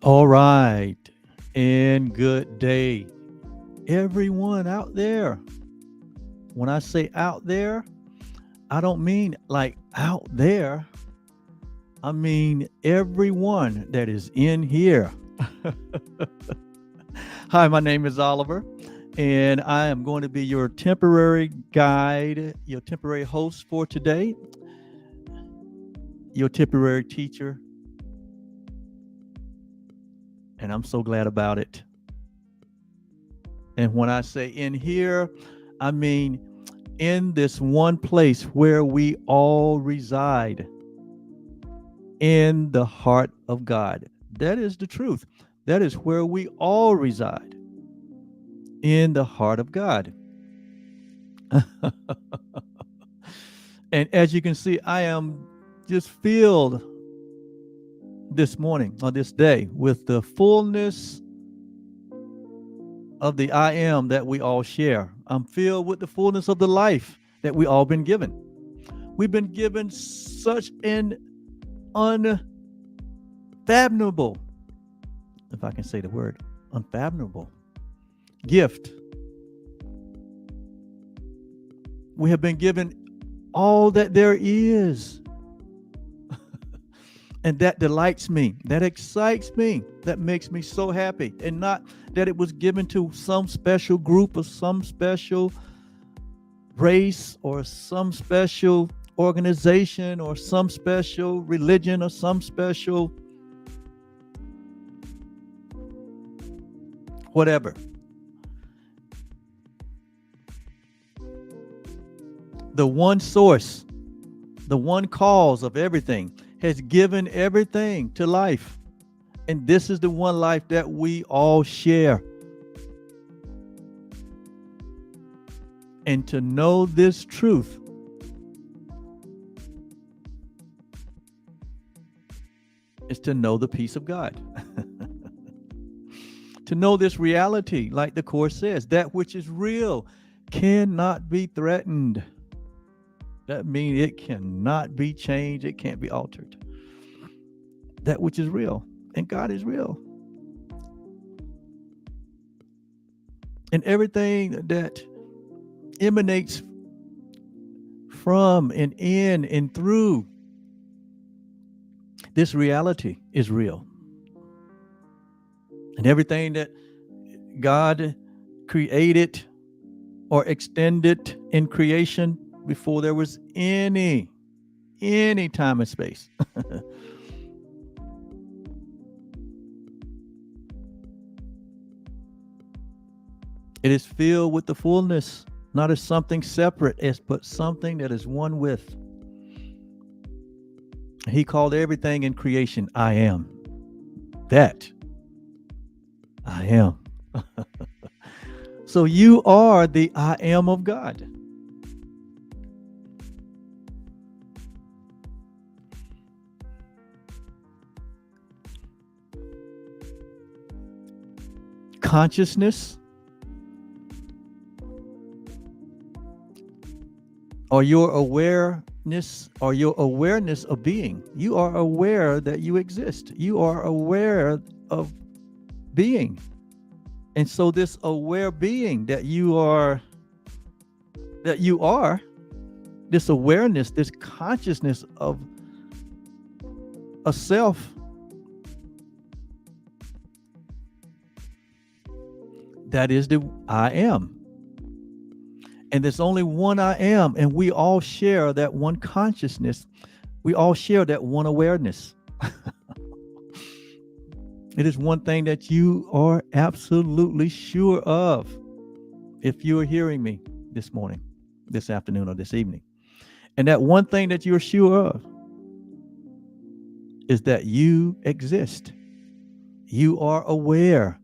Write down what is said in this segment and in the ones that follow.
All right. And good day, everyone out there. When I say out there, I don't mean like out there. I mean everyone that is in here. Hi, my name is Oliver, and I am going to be your temporary guide, your temporary host for today, your temporary teacher, and I'm so glad about it. And when I say in here, I mean in this one place where we all reside, in the heart of God. That is the truth. That is where we all reside, in the heart of God. And as you can see, I am just filled this morning or this day with the fullness of the I am that we all share. I'm filled with the fullness of the life that we all been given. We've been given such an unfathomable, if I can say the word, unfathomable gift. We have been given all that there is. And that delights me, that excites me, that makes me so happy. And not that it was given to some special group or some special race or some special organization or some special religion or some special whatever. The one source, the one cause of everything has given everything to life. And this is the one life that we all share. And to know this truth is to know the peace of God. To know this reality, like the Course says, that which is real cannot be threatened. That means it cannot be changed. It can't be altered. That which is real. And God is real. And everything that emanates from and in and through this reality is real. And everything that God created or extended in creation before there was any time and space. It is filled with the fullness, not as something separate, but something that is one with. He called everything in creation, I am. That I am. So you are the I am of God. Consciousness or your awareness of being. You are aware that you exist. You are aware of being. And so this aware being that you are, this awareness, this consciousness of a self, that is the I am. And there's only one I am, and we all share that one consciousness. We all share that one awareness. It is one thing that you are absolutely sure of if you are hearing me this morning, this afternoon, or this evening. And that one thing that you're sure of is that you exist. You are aware.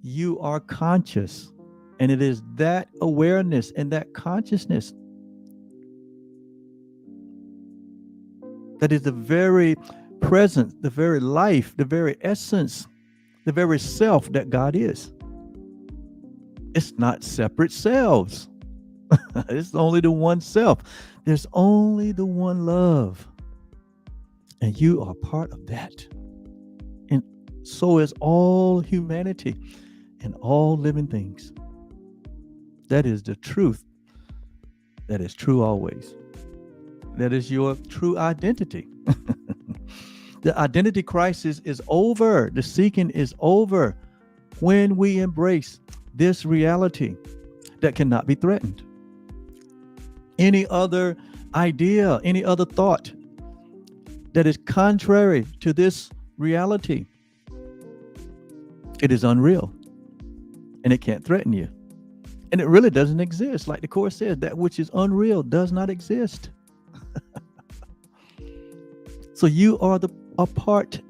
You are conscious. And it is that awareness and that consciousness that is the very presence, the very life, the very essence, the very self that God is. It's not separate selves. It's only the one self. There's only the one love. And you are part of that. And So is all humanity and all living things. That is the truth. That is true always. That is your true identity. The identity crisis is over. The seeking is over when we embrace this reality that cannot be threatened. Any other idea, any other thought that is contrary to this reality, it is unreal and it can't threaten you. And it really doesn't exist. Like the Course says, that which is unreal does not exist. So you are a part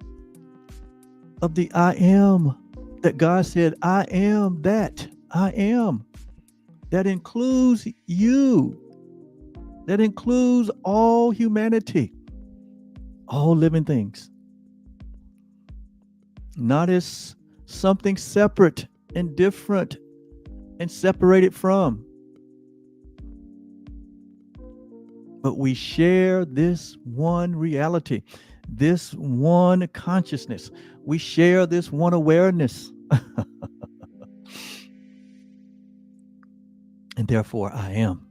of the I am that God said, I am that. I am. That includes you. That includes all humanity, all living things. Not as something separate and different and separated from. But we share this one reality, this one consciousness. We share this one awareness. And therefore, I am.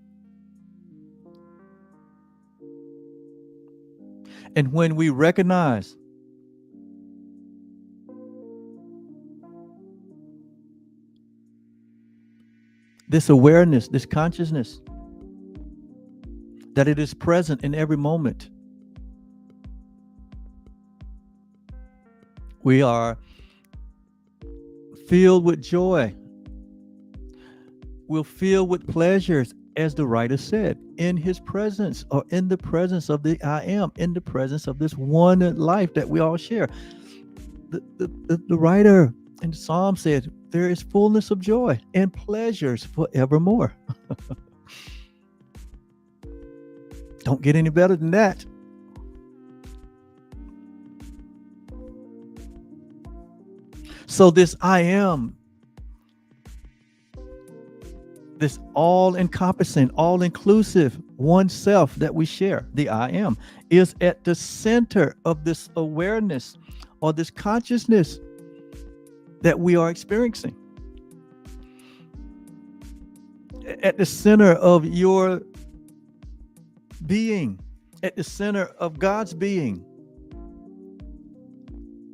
And when we recognize this awareness, this consciousness, that it is present in every moment, we are filled with joy. We're filled with pleasures, as the writer said, in his presence, or in the presence of the I am, in the presence of this one life that we all share. The writer in the Psalm said, there is fullness of joy and pleasures forevermore. Don't get any better than that. So this I am, this all-encompassing, all-inclusive oneself that we share, the I am, is at the center of this awareness or this consciousness that we are experiencing. At the center of your being, at the center of God's being,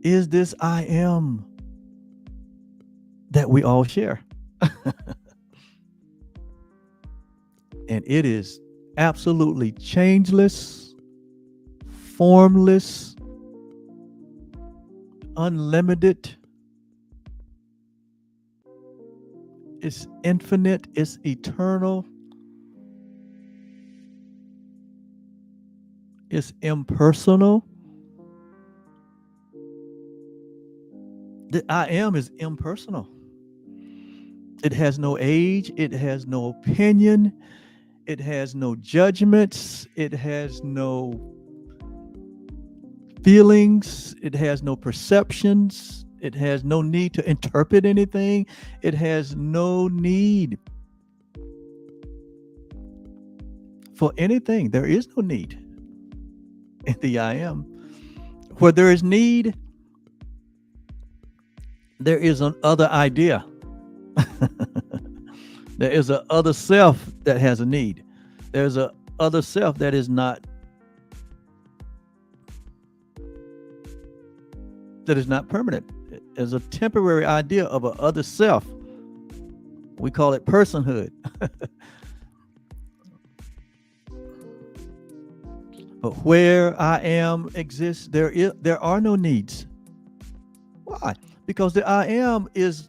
is this I am that we all share. And it is absolutely changeless, formless, unlimited. It's infinite, it's eternal, it's impersonal. The I am is impersonal. It has no age, it has no opinion, it has no judgments, it has no feelings, it has no perceptions, it has no need to interpret anything, it has no need for anything. There is no need in the I am. Where there is need, there is an other idea. There is a other self that has a need. There's a other self that is not permanent. There's a temporary idea of a other self. We call it personhood. But where I am exists, there are no needs. Why? Because the I am is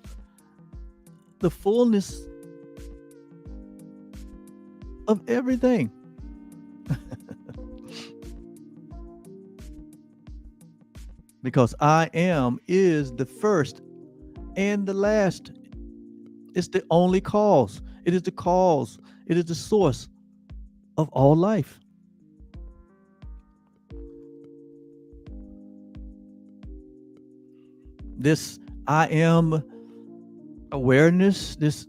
the fullness of everything. Because I am is the first and the last. It's the only cause. It is the cause. It is the source of all life. This I am awareness, this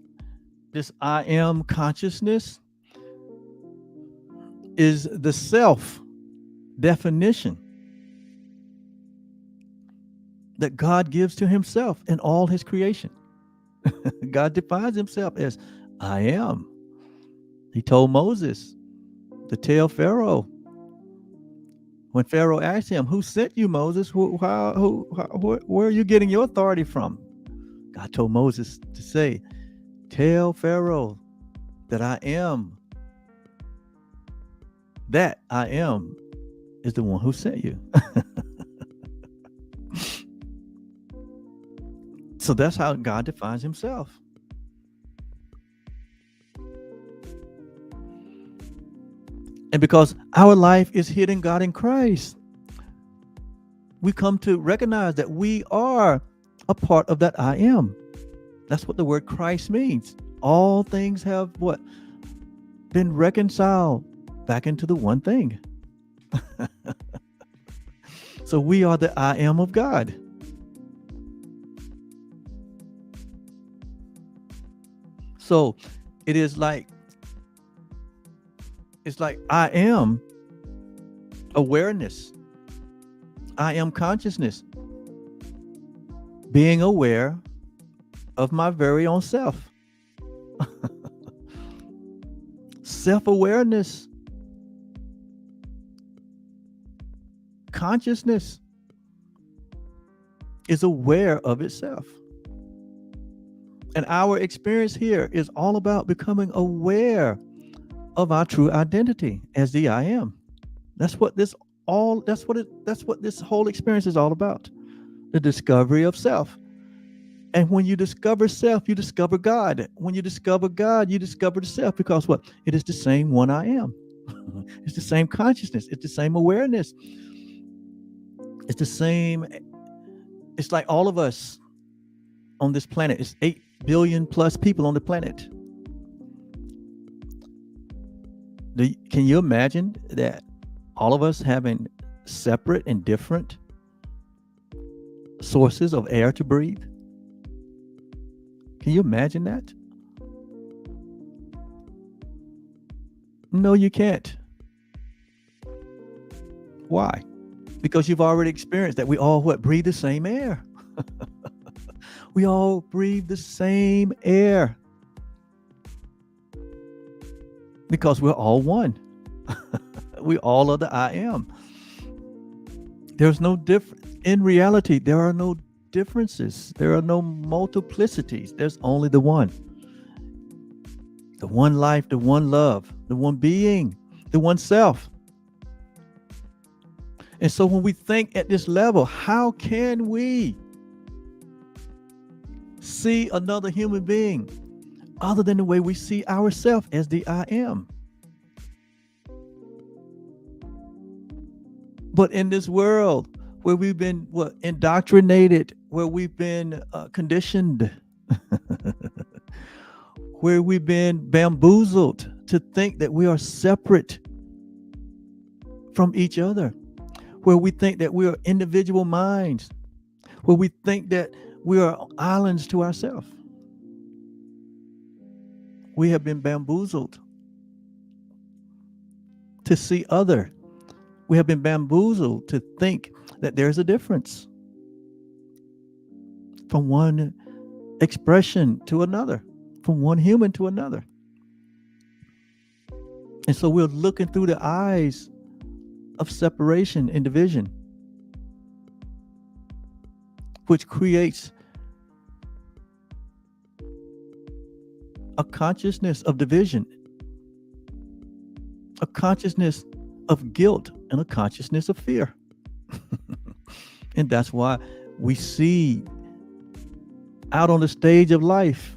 I am consciousness is the self definition that God gives to himself in all his creation. God defines himself as I am. He told Moses to tell Pharaoh, when Pharaoh asked him, "Who sent you, Moses? Where are you getting your authority from?" God told Moses to say, "Tell Pharaoh that I am is the one who sent you." So that's how God defines himself. And because our life is hidden God in Christ, we come to recognize that we are a part of that I am. That's what the word Christ means. All things have what? Been reconciled back into the one thing. So we are the I am of God. So it's like I am awareness. I am consciousness. Being aware of my very own self. Self-awareness. Consciousness is aware of itself. And our experience here is all about becoming aware of our true identity as the I am. That's what this whole experience is all about. The discovery of self. And when you discover self, you discover God. When you discover God, you discover the self, because what? It is the same one I am. It's the same consciousness. It's the same awareness. It's the same. It's like all of us on this planet. It's 8 billion plus people on the planet. Can you imagine that all of us having separate and different sources of air to breathe? Can you imagine that? No, you can't. Why? Because you've already experienced that we all breathe the same air. We all breathe the same air. Because we're all one. We all are the I am. There's no difference. In reality, there are no differences. There are no multiplicities. There's only the one. The one life, the one love, the one being, the one self. And so when we think at this level, how can we see another human being other than the way we see ourselves as the I am? But in this world where we've been indoctrinated, where we've been conditioned, where we've been bamboozled to think that we are separate from each other, where we think that we are individual minds, where we think that we are islands to ourselves. We have been bamboozled to see other. We have been bamboozled to think that there's a difference from one expression to another, from one human to another. And so we're looking through the eyes of separation and division, which creates a consciousness of division, a consciousness of guilt, and a consciousness of fear. And that's why we see out on the stage of life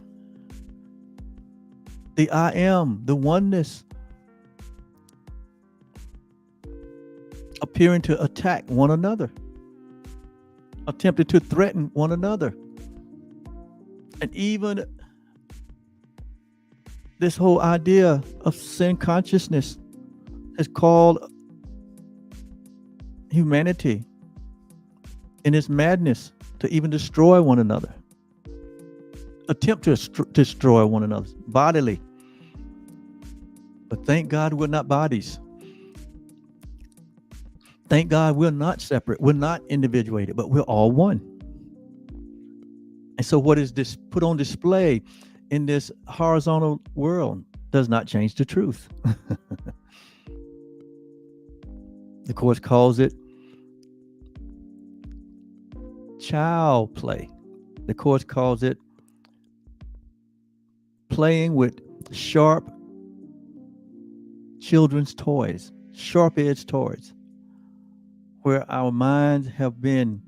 the I am, the oneness, appearing to attack one another, attempting to threaten one another. And even this whole idea of sin consciousness has called humanity in its madness to even destroy one another, attempt to destroy one another bodily. But thank God we're not bodies. Thank God we're not separate. We're not individuated, but we're all one. And so what is this put on display in this horizontal world does not change the truth. The Course calls it child play. The Course calls it playing with sharp children's toys, sharp-edged toys, where our minds have been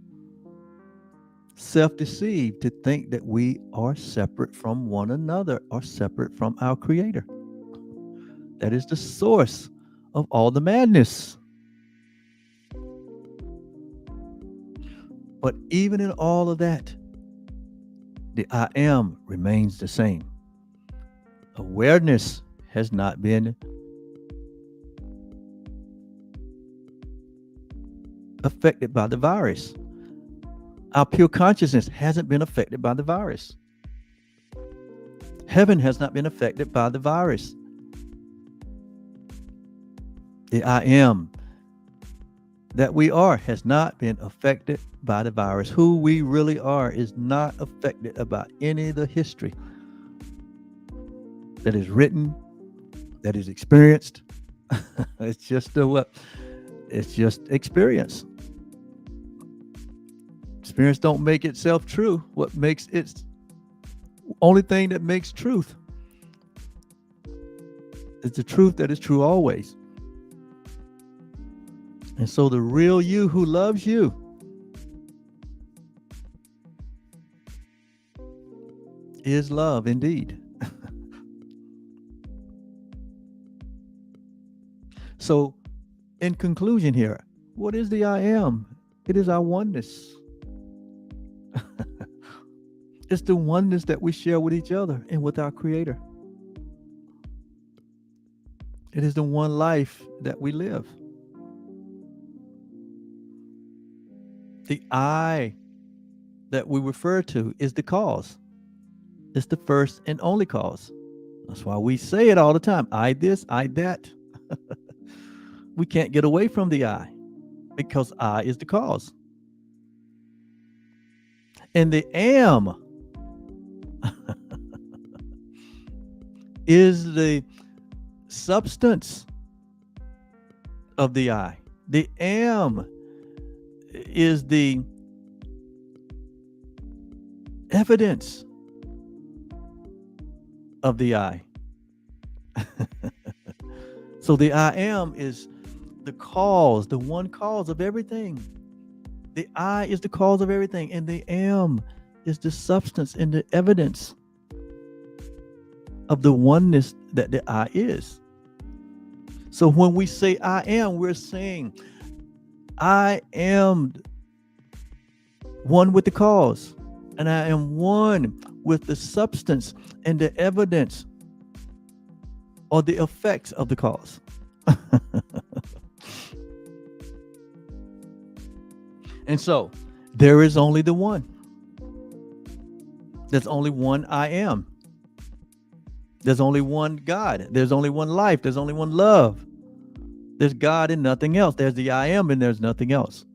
self-deceived to think that we are separate from one another or separate from our Creator. That is the source of all the madness. But even in all of that, the I am remains the same. Awareness has not been affected by the virus. Our pure consciousness hasn't been affected by the virus. Heaven has not been affected by the virus. The I am that we are has not been affected by the virus. Who we really are is not affected about any of the history that is written, that is experienced. It's just it's just experience. Experience don't make itself true. What makes it only thing that makes truth is the truth that is true always. And so the real you who loves you is love indeed. So in conclusion here, what is the I am? It is our oneness. It's the oneness that we share with each other and with our Creator. It is the one life that we live. The I that we refer to is the cause. It's the first and only cause. That's why we say it all the time. I this, I that. We can't get away from the I because I is the cause. And the am is the substance of the I. The am is the evidence of the I. So the I am is the cause, the one cause of everything. The I is the cause of everything, and the am is the substance and the evidence of the oneness that the I is. So when we say I am, we're saying I am one with the cause, and I am one with the substance and the evidence or the effects of the cause. And so there is only the one. There's only one I am. There's only one God. There's only one life. There's only one love. There's God and nothing else. There's the I am and there's nothing else.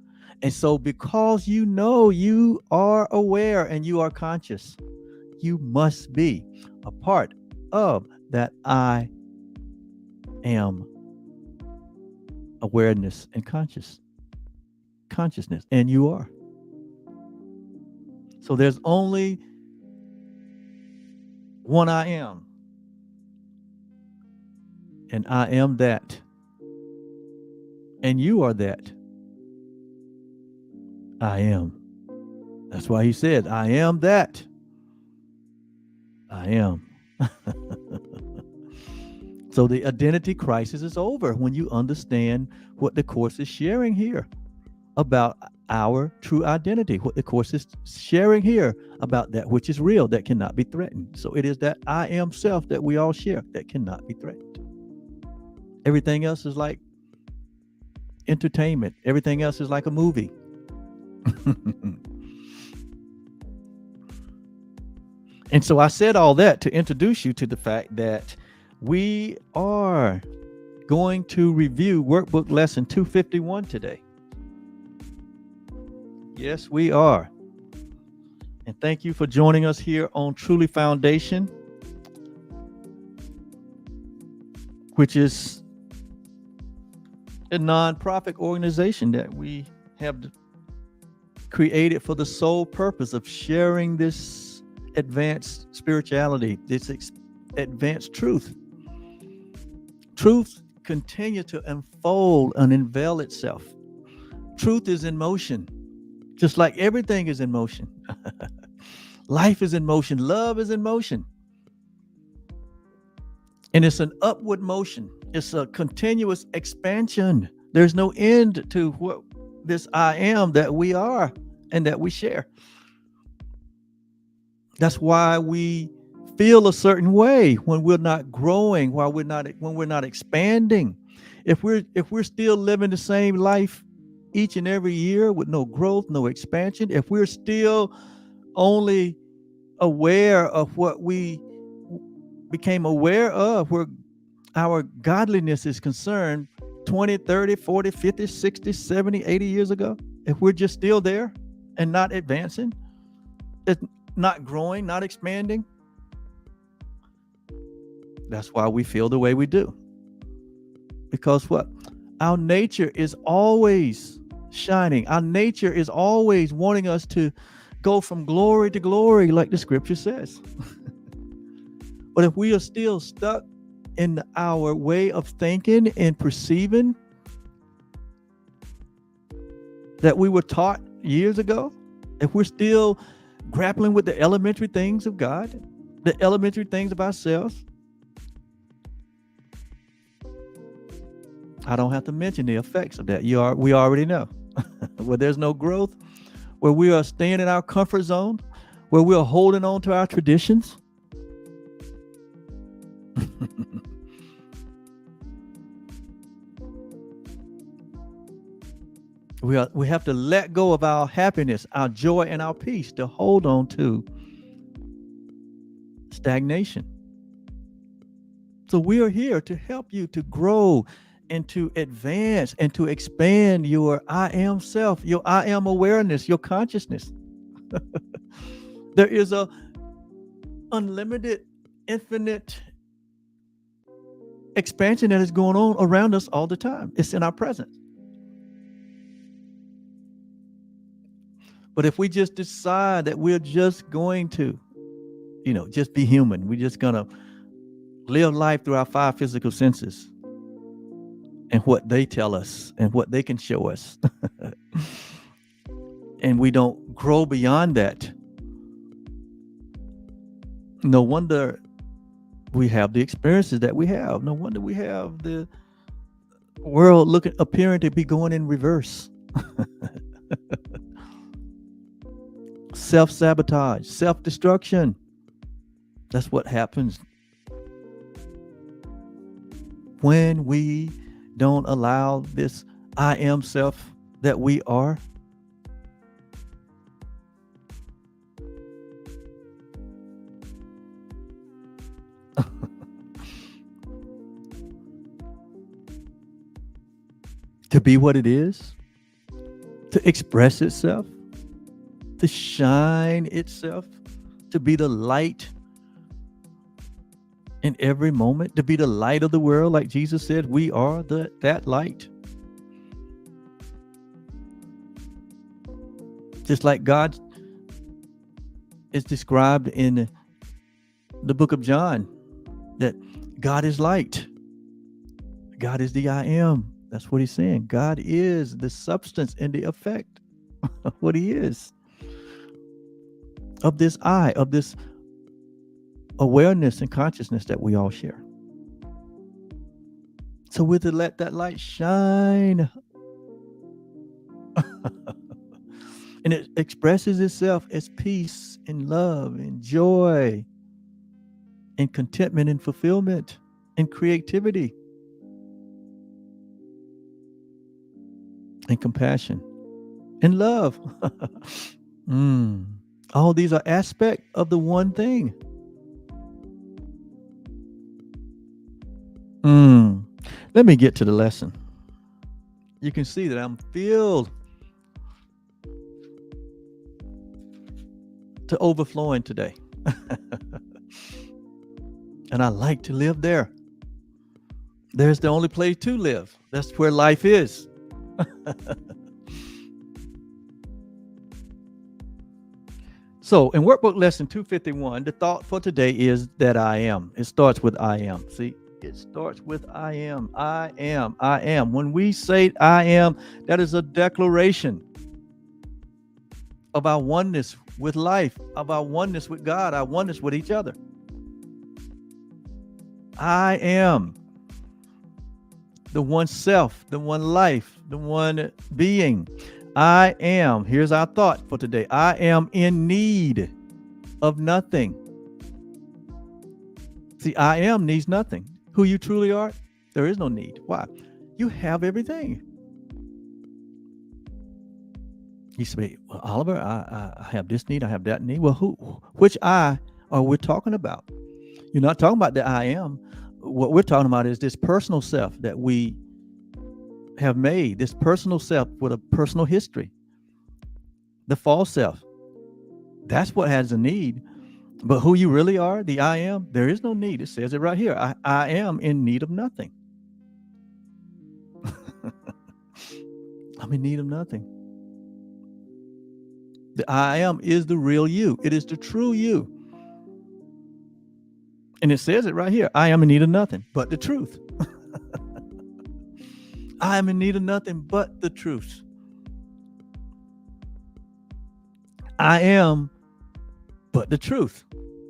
And so because you know you are aware and you are conscious, you must be a part of that I am awareness and consciousness. And you are. So there's only one I am. And I am that. And you are that. I am. That's why he said, I am that. I am. So the identity crisis is over when you understand what the Course is sharing here about our true identity, what the Course is sharing here about that which is real, that cannot be threatened. So it is that I am self that we all share that cannot be threatened. Everything else is like entertainment. Everything else is like a movie. And so I said all that to introduce you to the fact that we are going to review Workbook Lesson 251 today. Yes, we are. And thank you for joining us here on Truly Foundation, which is a nonprofit organization that we have created for the sole purpose of sharing this advanced spirituality, this advanced truth. Truth continue to unfold and unveil itself. Truth is in motion, just like everything is in motion. Life is in motion. Love is in motion. And it's an upward motion. It's a continuous expansion. There's no end to what this I am that we are and that we share. That's why we feel a certain way when we're not growing, when we're not expanding. If we're still living the same life each and every year with no growth, no expansion, if we're still only aware of what we became aware of, where our godliness is concerned 20, 30, 40, 50, 60, 70, 80 years ago, if we're just still there and not advancing, it's not growing, not expanding, that's why we feel the way we do. Because what? Our nature is always shining. Our nature is always wanting us to go from glory to glory, like the scripture says. But if we are still stuck in our way of thinking and perceiving that we were taught years ago, if we're still grappling with the elementary things of God, the elementary things of ourselves, I don't have to mention the effects of that. We already know. Where there's no growth, where we are staying in our comfort zone, where we are holding on to our traditions. We have to let go of our happiness, our joy, and our peace to hold on to stagnation. So we are here to help you to grow and to advance and to expand your I am self, your I am awareness, your consciousness. There is a unlimited, infinite expansion that is going on around us all the time. It's in our presence. But if we just decide that we're just going to, just be human, we're just going to live life through our 5 physical senses and what they tell us and what they can show us, and we don't grow beyond that, no wonder we have the experiences that we have. No wonder we have the world appearing to be going in reverse. Self-sabotage, self-destruction. That's what happens when we don't allow this I am self that we are to be what it is, to express itself, to shine itself, to be the light in every moment, to be the light of the world. Like Jesus said, we are that light. Just like God is described in the book of John, that God is light. God is the I am. That's what he's saying. God is the substance and the effect of what he is. Of this I, of this awareness and consciousness that we all share. So we're to let that light shine. And it expresses itself as peace and love and joy and contentment and fulfillment and creativity and compassion and love. All these are aspects of the one thing. Let me get to the lesson. You can see that I'm filled to overflowing today. And I like to live there. There's the only place to live. That's where life is. So in Workbook Lesson 251, the thought for today is that I am. It starts with I am. See, it starts with I am. I am. I am. When we say I am, that is a declaration of our oneness with life, of our oneness with God, our oneness with each other. I am the one self, the one life, the one being. I am, here's our thought for today. I am in need of nothing. See, I am needs nothing. Who you truly are, there is no need. Why? You have everything. You say, well, Oliver, I have this need, I have that need. Well, which I are we talking about? You're not talking about the I am. What we're talking about is this personal self that we have made, this personal self with a personal history. The false self. That's what has a need. But who you really are, the I am, there is no need. It says it right here. I am in need of nothing. I'm in need of nothing. The I am is the real you. It is the true you. And it says it right here. I am in need of nothing but the truth. I am in need of nothing but the truth. I am but the truth.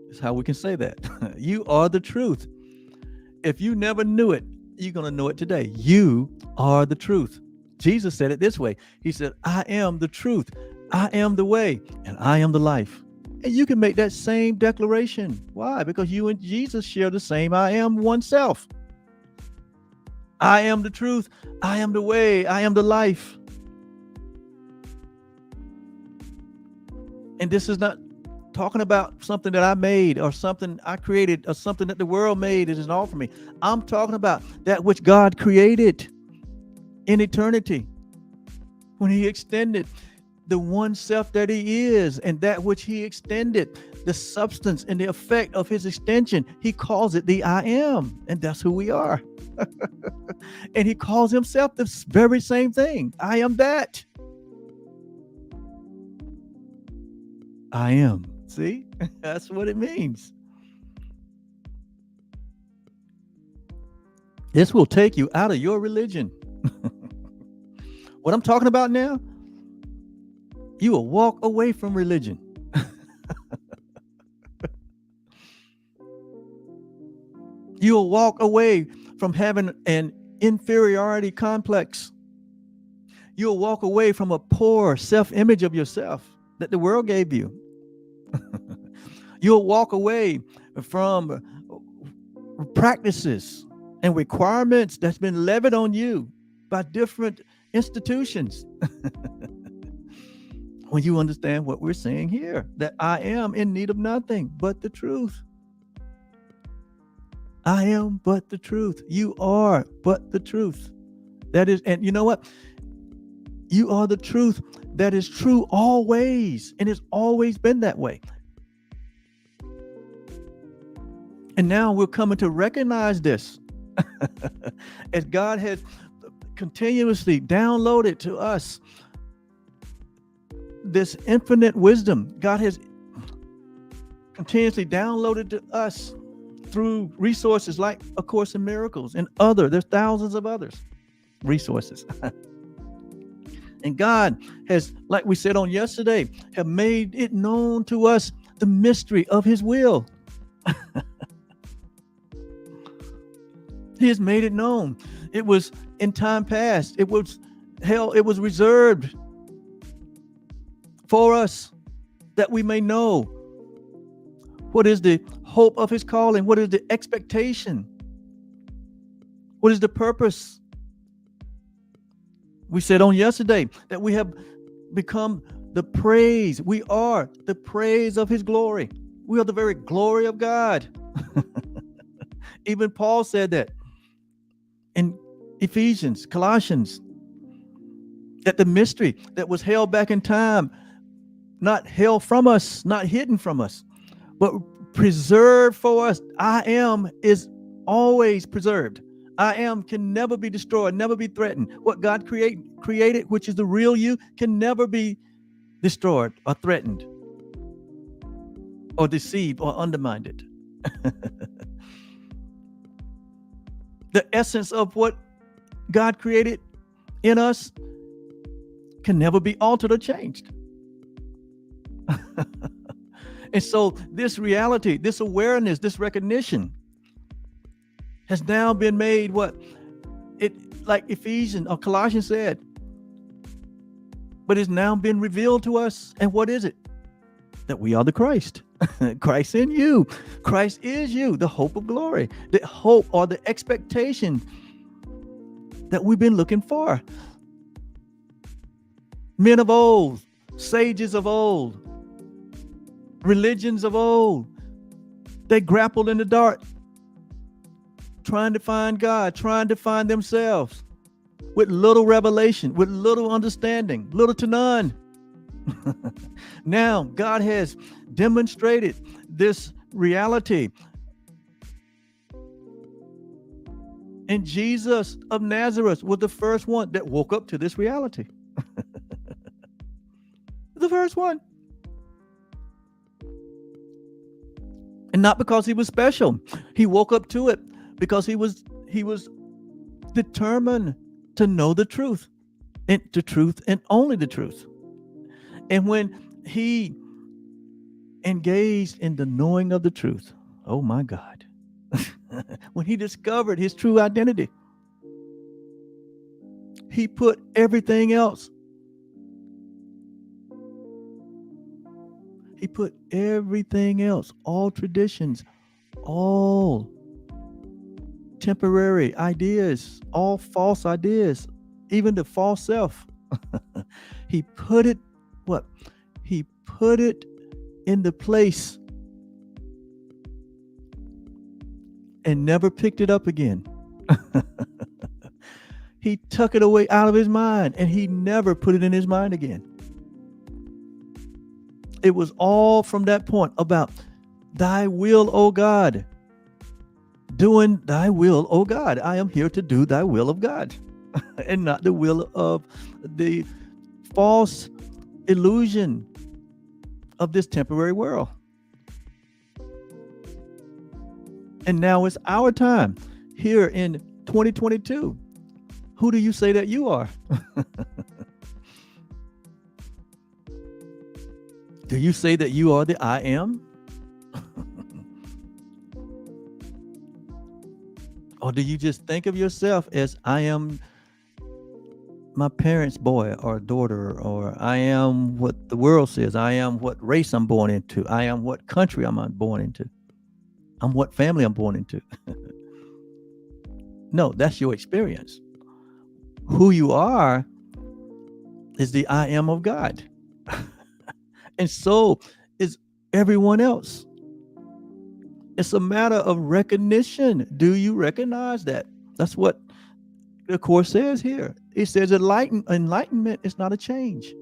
Is how we can say that. You are the truth. If you never knew it, you're going to know it today. You are the truth. Jesus said it this way. He said, I am the truth. I am the way, and I am the life. And you can make that same declaration. Why? Because you and Jesus share the same I am oneself. I am the truth. I am the way. I am the life. And this is not talking about something that I made or something I created or something that the world made. It is all for me. I'm talking about that which God created in eternity when he extended the one self that he is, and that which he extended, the substance and the effect of his extension, he calls it the I am, and that's who we are. And he calls himself the very same thing. I am that. I am. See, that's what it means. This will take you out of your religion. What I'm talking about now, you will walk away from religion. You will walk away from having an inferiority complex. You'll walk away from a poor self-image of yourself that the world gave you. You'll walk away from practices and requirements that's been levied on you by different institutions. When you understand what we're saying here, that I am in need of nothing but the truth. I am but the truth. You are but the truth. That is, and you know what? You are the truth that is true always, and it's always been that way. And now we're coming to recognize this. As God has continuously downloaded to us this infinite wisdom. God has continuously downloaded to us through resources like A Course in Miracles and there's thousands of others resources. And God has, like we said on yesterday, have made it known to us the mystery of his will. He has made it known. It was in time past. It was reserved for us that we may know what is the hope of his calling, what is the expectation, what is the purpose. We said on yesterday that we have become the praise. We are the praise of his glory. We are the very glory of God. Even Paul said that in Ephesians, Colossians, that the mystery that was held back in time not held from us, not hidden from us, but preserved for us. I am is always preserved. I am can never be destroyed, never be threatened. What God created, which is the real you, can never be destroyed or threatened or deceived or undermined. The essence of what God created in us can never be altered or changed. And so this reality, this awareness, this recognition has now been made what it, like Ephesians or Colossians said, but it's now been revealed to us. And what is it? That we are the Christ. Christ in you. Christ is you, the hope of glory, the hope or the expectation that we've been looking for. Men of old, sages of old, religions of old, they grappled in the dark, trying to find God, trying to find themselves with little revelation, with little understanding, little to none. Now, God has demonstrated this reality. And Jesus of Nazareth was the first one that woke up to this reality. The first one. And not because he was special. He woke up to it because he was determined to know the truth, and the truth and only the truth. And when he engaged in the knowing of the truth, oh my God, when he discovered his true identity, he put everything else. He put everything else, all traditions, all temporary ideas, all false ideas, even the false self. He put it, what? He put it in the place and never picked it up again. He took it away out of his mind and he never put it in his mind again. It was all from that point about thy will, O God. Doing thy will, O God. I am here to do thy will of God and not the will of the false illusion of this temporary world. And now it's our time here in 2022. Who do you say that you are? Do you say that you are the I am? Or do you just think of yourself as I am my parents' boy or daughter, or I am what the world says, I am what race I'm born into, I am what country I'm born into, I'm what family I'm born into? No, that's your experience. Who you are is the I am of God. And so is everyone else. It's a matter of recognition. Do you recognize that? That's what the Course says here. It says enlightenment is not a change.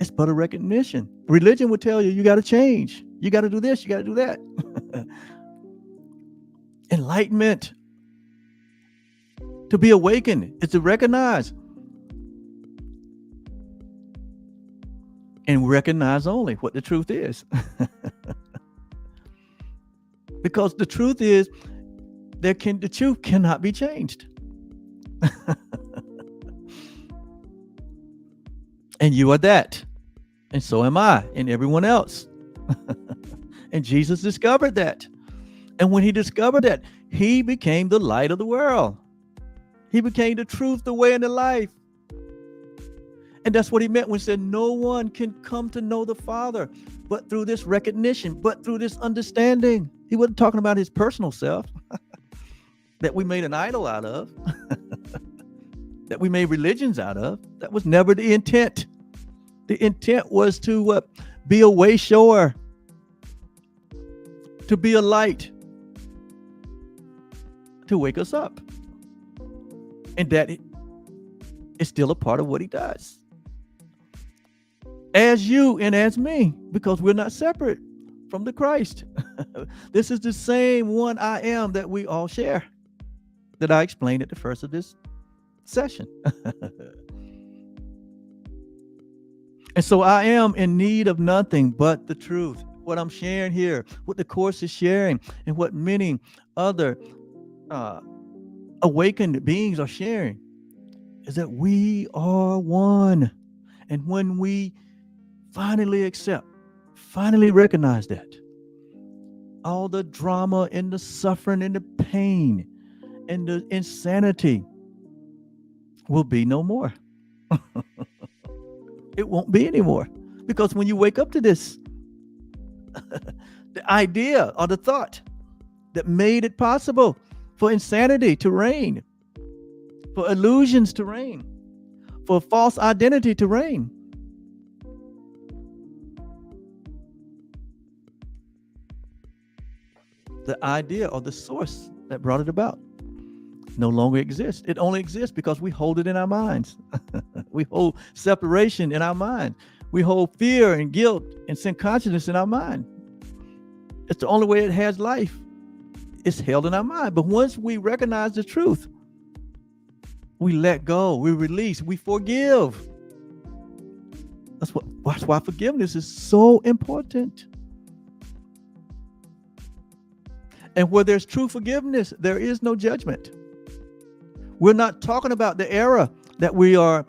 It's but a recognition. Religion would tell you, you got to change. You got to do this. You got to do that. Enlightenment, to be awakened, is to recognize. And recognize only what the truth is. Because the truth is, the truth cannot be changed. And you are that. And so am I, and everyone else. And Jesus discovered that. And when he discovered that, he became the light of the world. He became the truth, the way, and the life. And that's what he meant when he said, no one can come to know the Father but through this recognition, but through this understanding. He wasn't talking about his personal self that we made an idol out of, that we made religions out of. That was never the intent. The intent was to be a way shower, to be a light, to wake us up. And that is still a part of what he does. as you and as me, because we're not separate from the Christ. This is the same one I am that we all share, that I explained at the first of this session. And so I am in need of nothing but the truth. What I'm sharing here, what the Course is sharing, and what many other awakened beings are sharing, is that we are one. And when we finally accept, finally recognize that, all the drama and the suffering and the pain and the insanity will be no more. It won't be anymore. Because when you wake up to this, the idea or the thought that made it possible for insanity to reign, for illusions to reign, for false identity to reign, the idea or the source that brought it about no longer exists. It only exists because we hold it in our minds. We hold separation in our mind. We hold fear and guilt and sin consciousness in our mind. It's the only way it has life. It's held in our mind. But once we recognize the truth, we let go, we release, we forgive. That's why forgiveness is so important. And where there's true forgiveness, there is no judgment. We're not talking about the era that we are,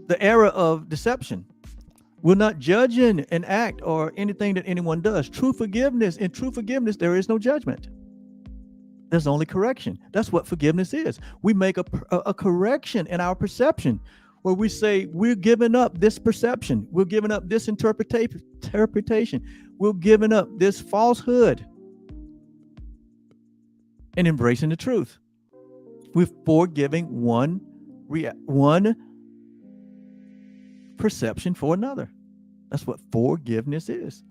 the era of deception. We're not judging an act or anything that anyone does. True forgiveness, in true forgiveness, there is no judgment. There's only correction. That's what forgiveness is. We make a correction in our perception, where we say we're giving up this perception, we're giving up this interpretation, we're giving up this falsehood, and embracing the truth. We're forgiving one perception for another. That's what forgiveness is.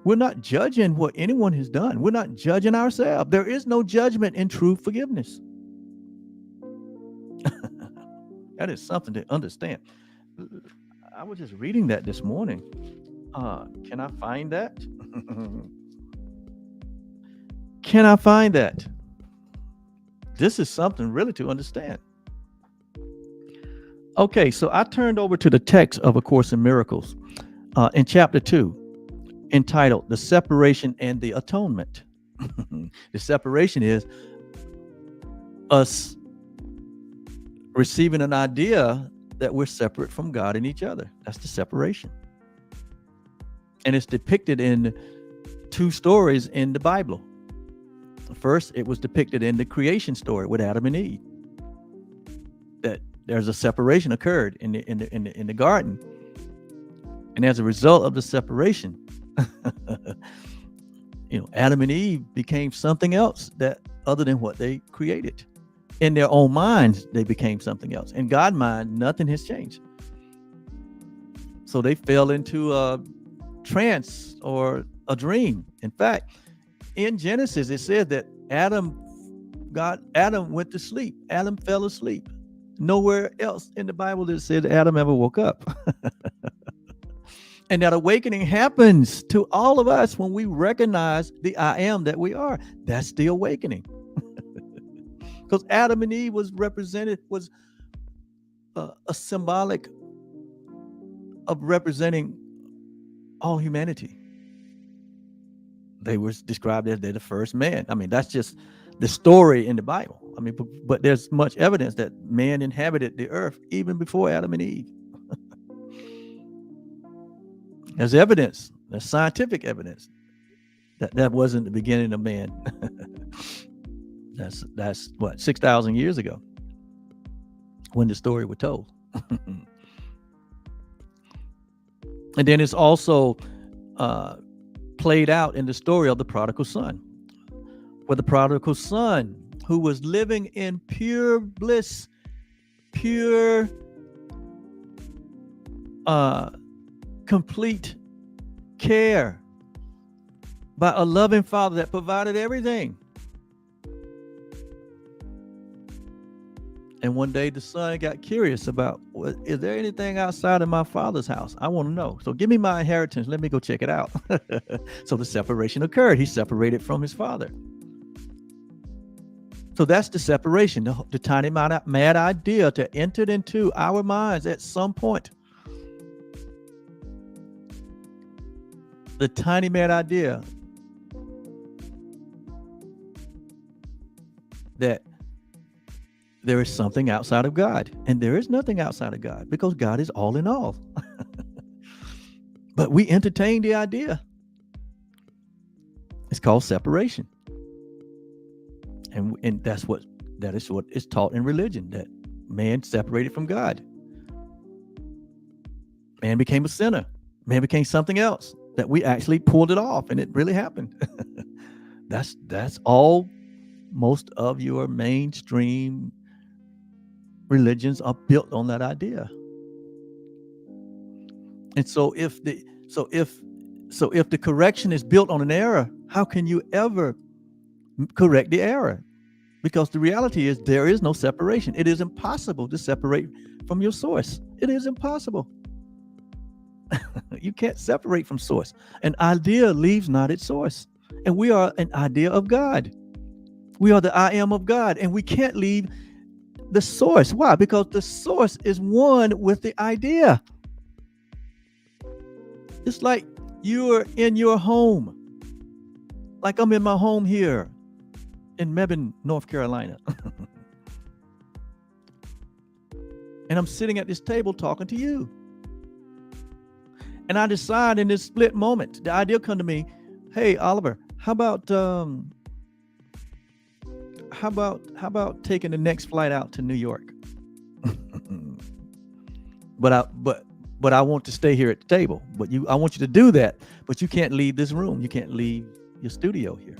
We're not judging what anyone has done. We're not judging ourselves. There is no judgment in true forgiveness. That is something to understand. I was just reading that this morning. Can I find that? Can I find that? This is something really to understand. Okay, so I turned over to the text of A Course in Miracles in chapter 2, entitled The Separation and the Atonement. The separation is us receiving an idea that we're separate from God and each other. That's the separation. And it's depicted in 2 stories in the Bible. First, it was depicted in the creation story with Adam and Eve, that there's a separation occurred in the garden, and as a result of the separation, Adam and Eve became something else that other than what they created. In their own minds, they became something else. In God's mind, nothing has changed. So they fell into a trance or a dream. In fact, in Genesis, it said that Adam went to sleep. Adam fell asleep. Nowhere else in the Bible that said Adam ever woke up. And that awakening happens to all of us when we recognize the I am that we are. That's the awakening. Because Adam and Eve was a symbolic of representing all humanity. They were described as they're the first man. I mean, that's just the story in the Bible. I mean, but there's much evidence that man inhabited the earth even before Adam and Eve. There's evidence, there's scientific evidence that wasn't the beginning of man. That's what, 6,000 years ago when the story was told. And then it's also played out in the story of the prodigal son, where the prodigal son, who was living in pure bliss, pure complete care by a loving father that provided everything, And one day the son got curious about, well, is there anything outside of my father's house? I want to know. So give me my inheritance. Let me go check it out. So the separation occurred. He separated from his father. So that's the separation, the tiny mad idea to enter into our minds at some point. The tiny mad idea that there is something outside of God. And there is nothing outside of God because God is all in all. But we entertain the idea. It's called separation. And that is what is taught in religion, that man separated from God. Man became a sinner. Man became something else, that we actually pulled it off, and it really happened. That's all most of your mainstream religions are built on that idea. And so if the correction is built on an error, how can you ever correct the error? Because the reality is there is no separation. It is impossible to separate from your source. It is impossible. You can't separate from source. An idea leaves not its source. And we are an idea of God. We are the I am of God, and we can't leave the source. Why? Because the source is one with the idea. It's like you're in your home. Like I'm in my home here in Mebane, North Carolina. And I'm sitting at this table talking to you. And I decide in this split moment, the idea come to me, hey, Oliver, how about taking the next flight out to New York? But I want to stay here at the table. But I want you to do that, but you can't leave this room. You can't leave your studio here.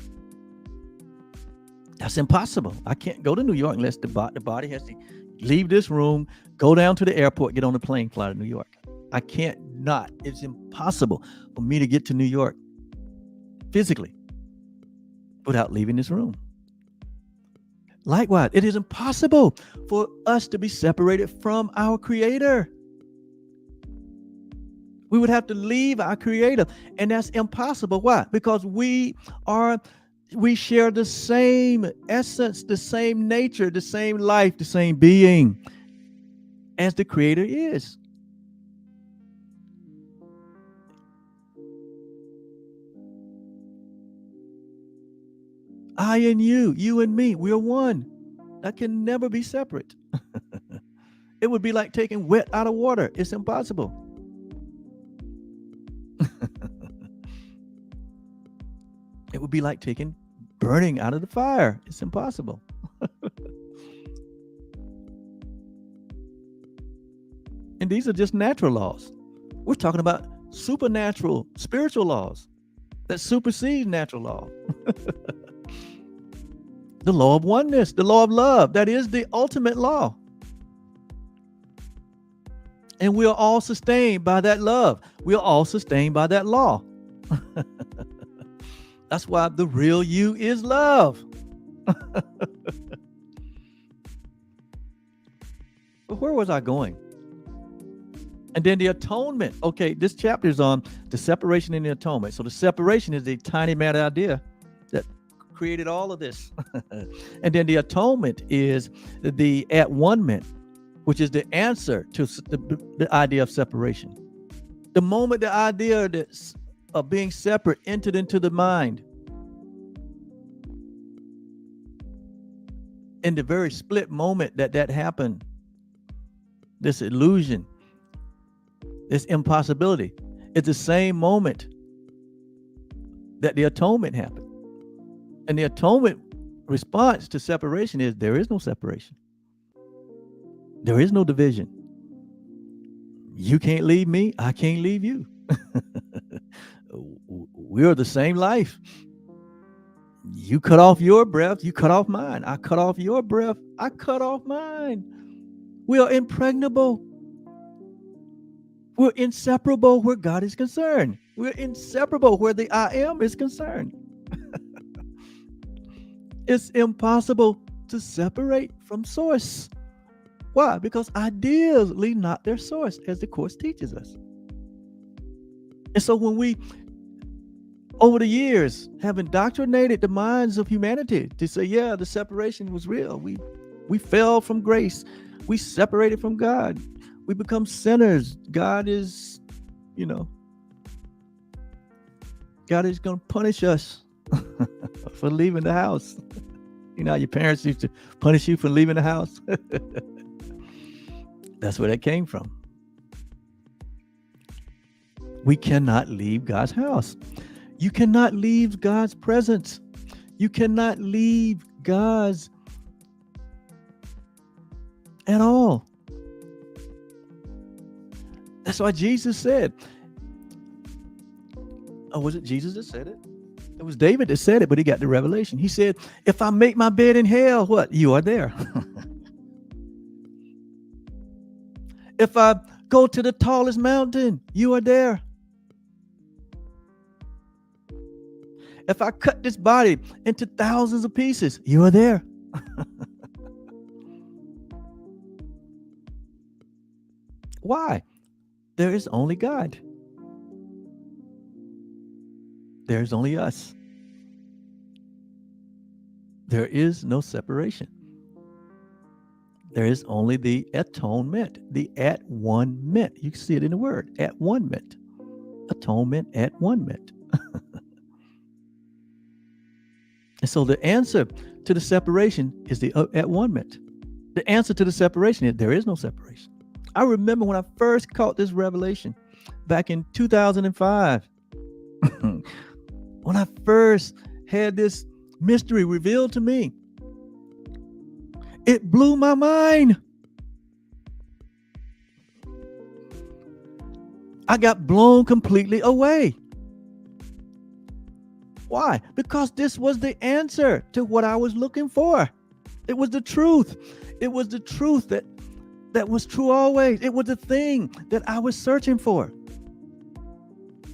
That's impossible. I can't go to New York unless the body has to leave this room, go down to the airport, get on the plane, fly to New York. I can't not. It's impossible for me to get to New York physically without leaving this room. Likewise, it is impossible for us to be separated from our Creator. We would have to leave our Creator, and that's impossible. Why? Because we share the same essence, the same nature, the same life, the same being as the Creator is. I and you and me, we are one. That can never be separate. It would be like taking wet out of water. It's impossible. It would be like taking burning out of the fire. It's impossible. And these are just natural laws. We're talking about supernatural, spiritual laws that supersede natural law. The law of oneness, the law of love, that is the ultimate law. And we are all sustained by that love. We are all sustained by that law. That's why the real you is love. But where was I going? And then the atonement. Okay, this chapter is on the separation and the atonement. So the separation is the tiny mad idea that created all of this. And then the atonement is the at one-ment, which is the answer to the idea of separation. The moment the idea of being separate entered into the mind, in the very split moment that happened, this illusion, this impossibility, it's the same moment that the atonement happened. And the atonement response to separation is there is no separation. There is no division. You can't leave me. I can't leave you. We're the same life. You cut off your breath. You cut off mine. I cut off your breath. I cut off mine. We are impregnable. We're inseparable where God is concerned. We're inseparable where the I am is concerned. It's impossible to separate from source. Why? Because ideas leave not their source, as the Course teaches us. And so when we, over the years, have indoctrinated the minds of humanity to say, yeah, the separation was real. We fell from grace. We separated from God. We become sinners. God is going to punish us for leaving the house. You know how your parents used to punish you for leaving the house? That's where that came from. We cannot leave God's house. You cannot leave God's presence. You cannot leave God's at all. That's why Jesus said, was it Jesus that said it? It was David that said it, but he got the revelation. He said, if I make my bed in hell, what? You are there. If I go to the tallest mountain, you are there. If I cut this body into thousands of pieces, you are there. Why? There is only God. There's only us. There is no separation. There is only the atonement, the at one ment. You can see it in the word, at one ment. Atonement at one ment. And so the answer to the separation is the at one ment. The answer to the separation is there is no separation. I remember when I first caught this revelation back in 2005. When I first had this mystery revealed to me, it blew my mind. I got blown completely away. Why? Because this was the answer to what I was looking for. It was the truth. It was the truth that was true always. It was the thing that I was searching for.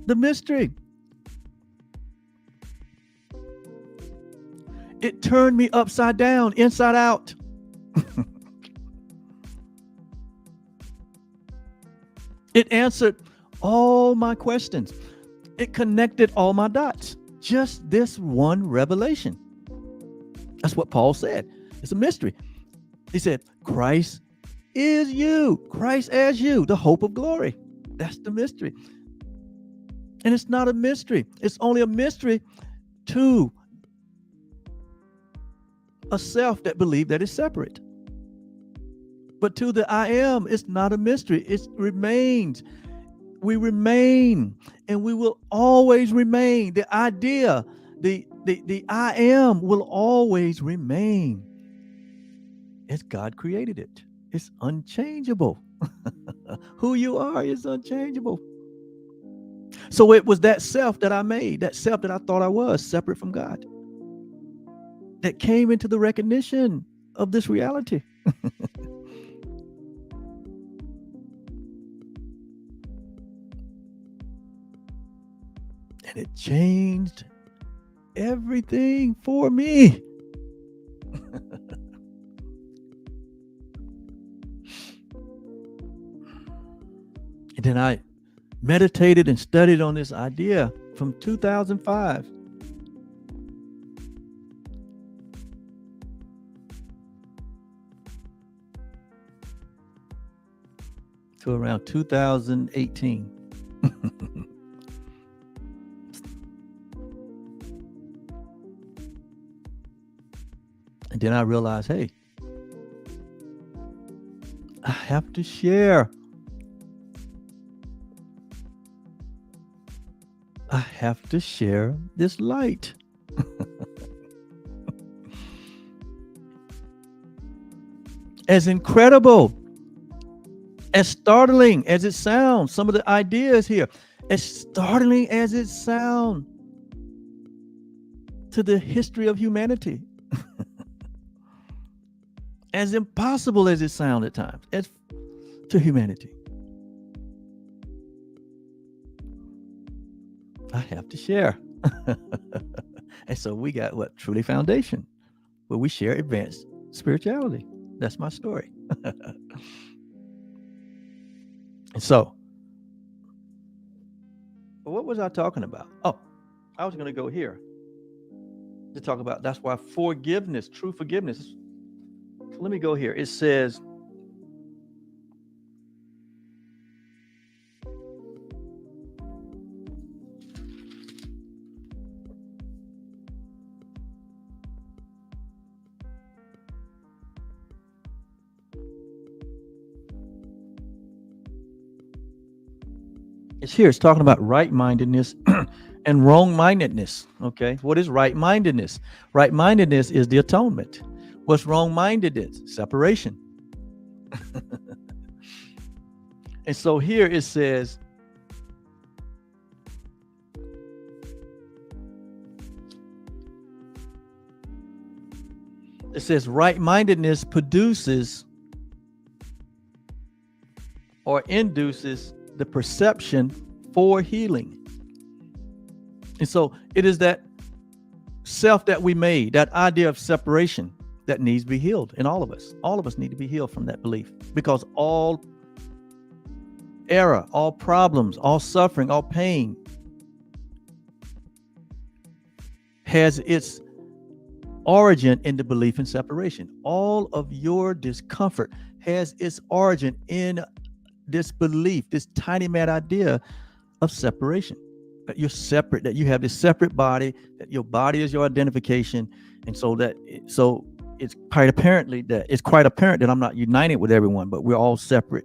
The mystery. It turned me upside down, inside out. It answered all my questions. It connected all my dots. Just this one revelation. That's what Paul said. It's a mystery. He said, Christ is you. Christ as you, the hope of glory. That's the mystery. And it's not a mystery. It's only a mystery to a self that believed that it's separate. But to the I am, it's not a mystery. It remains. We remain, and we will always remain. The idea, the I am will always remain as God created it. It's unchangeable. Who you are is unchangeable. So it was that self that I made, that self that I thought I was separate from God, that came into the recognition of this reality. And it changed everything for me. And then I meditated and studied on this idea from 2005. To around 2018. And then I realized, hey, I have to share. I have to share this light. As incredible, as startling as it sounds, some of the ideas here, as startling as it sounds to the history of humanity, as impossible as it sounds at times, as to humanity, I have to share. And so we got what? Truly Foundation, where we share advanced spirituality. That's my story. And so, what was I talking about? Oh, I was going to go here to talk about that's why forgiveness, true forgiveness. So let me go here. It says, it's here. It's talking about right-mindedness and wrong-mindedness. Okay, what is right-mindedness? Right-mindedness is the atonement. What's wrong-mindedness? Separation. And so here it says, right-mindedness produces or induces the perception for healing. And so it is that self that we made, that idea of separation that needs to be healed in all of us. All of us need to be healed from that belief, because all error, all problems, all suffering, all pain has its origin in the belief in separation. All of your discomfort has its origin in this belief, this tiny mad idea of separation, that you're separate, that you have this separate body, that your body is your identification. And so it's quite apparent that I'm not united with everyone, but we're all separate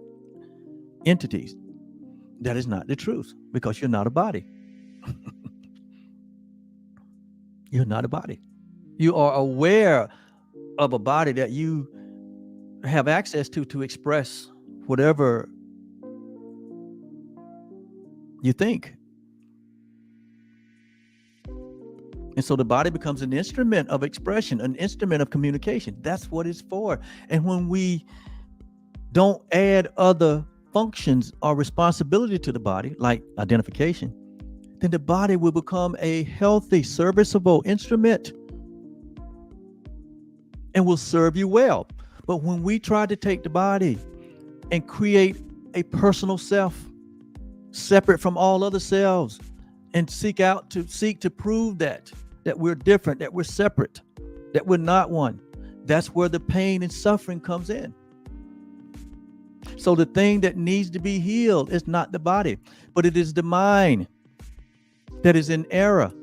entities. That is not the truth, because you're not a body. You're not a body. You are aware of a body that you have access to express whatever you think. And so the body becomes an instrument of expression, an instrument of communication. That's what it's for. And when we don't add other functions or responsibility to the body, like identification, then the body will become a healthy, serviceable instrument and will serve you well. But when we try to take the body and create a personal self, separate from all other selves, and seek to prove that we're different, that we're separate, that we're not one, that's where the pain and suffering comes in. So the thing that needs to be healed is not the body, but it is the mind that is in error,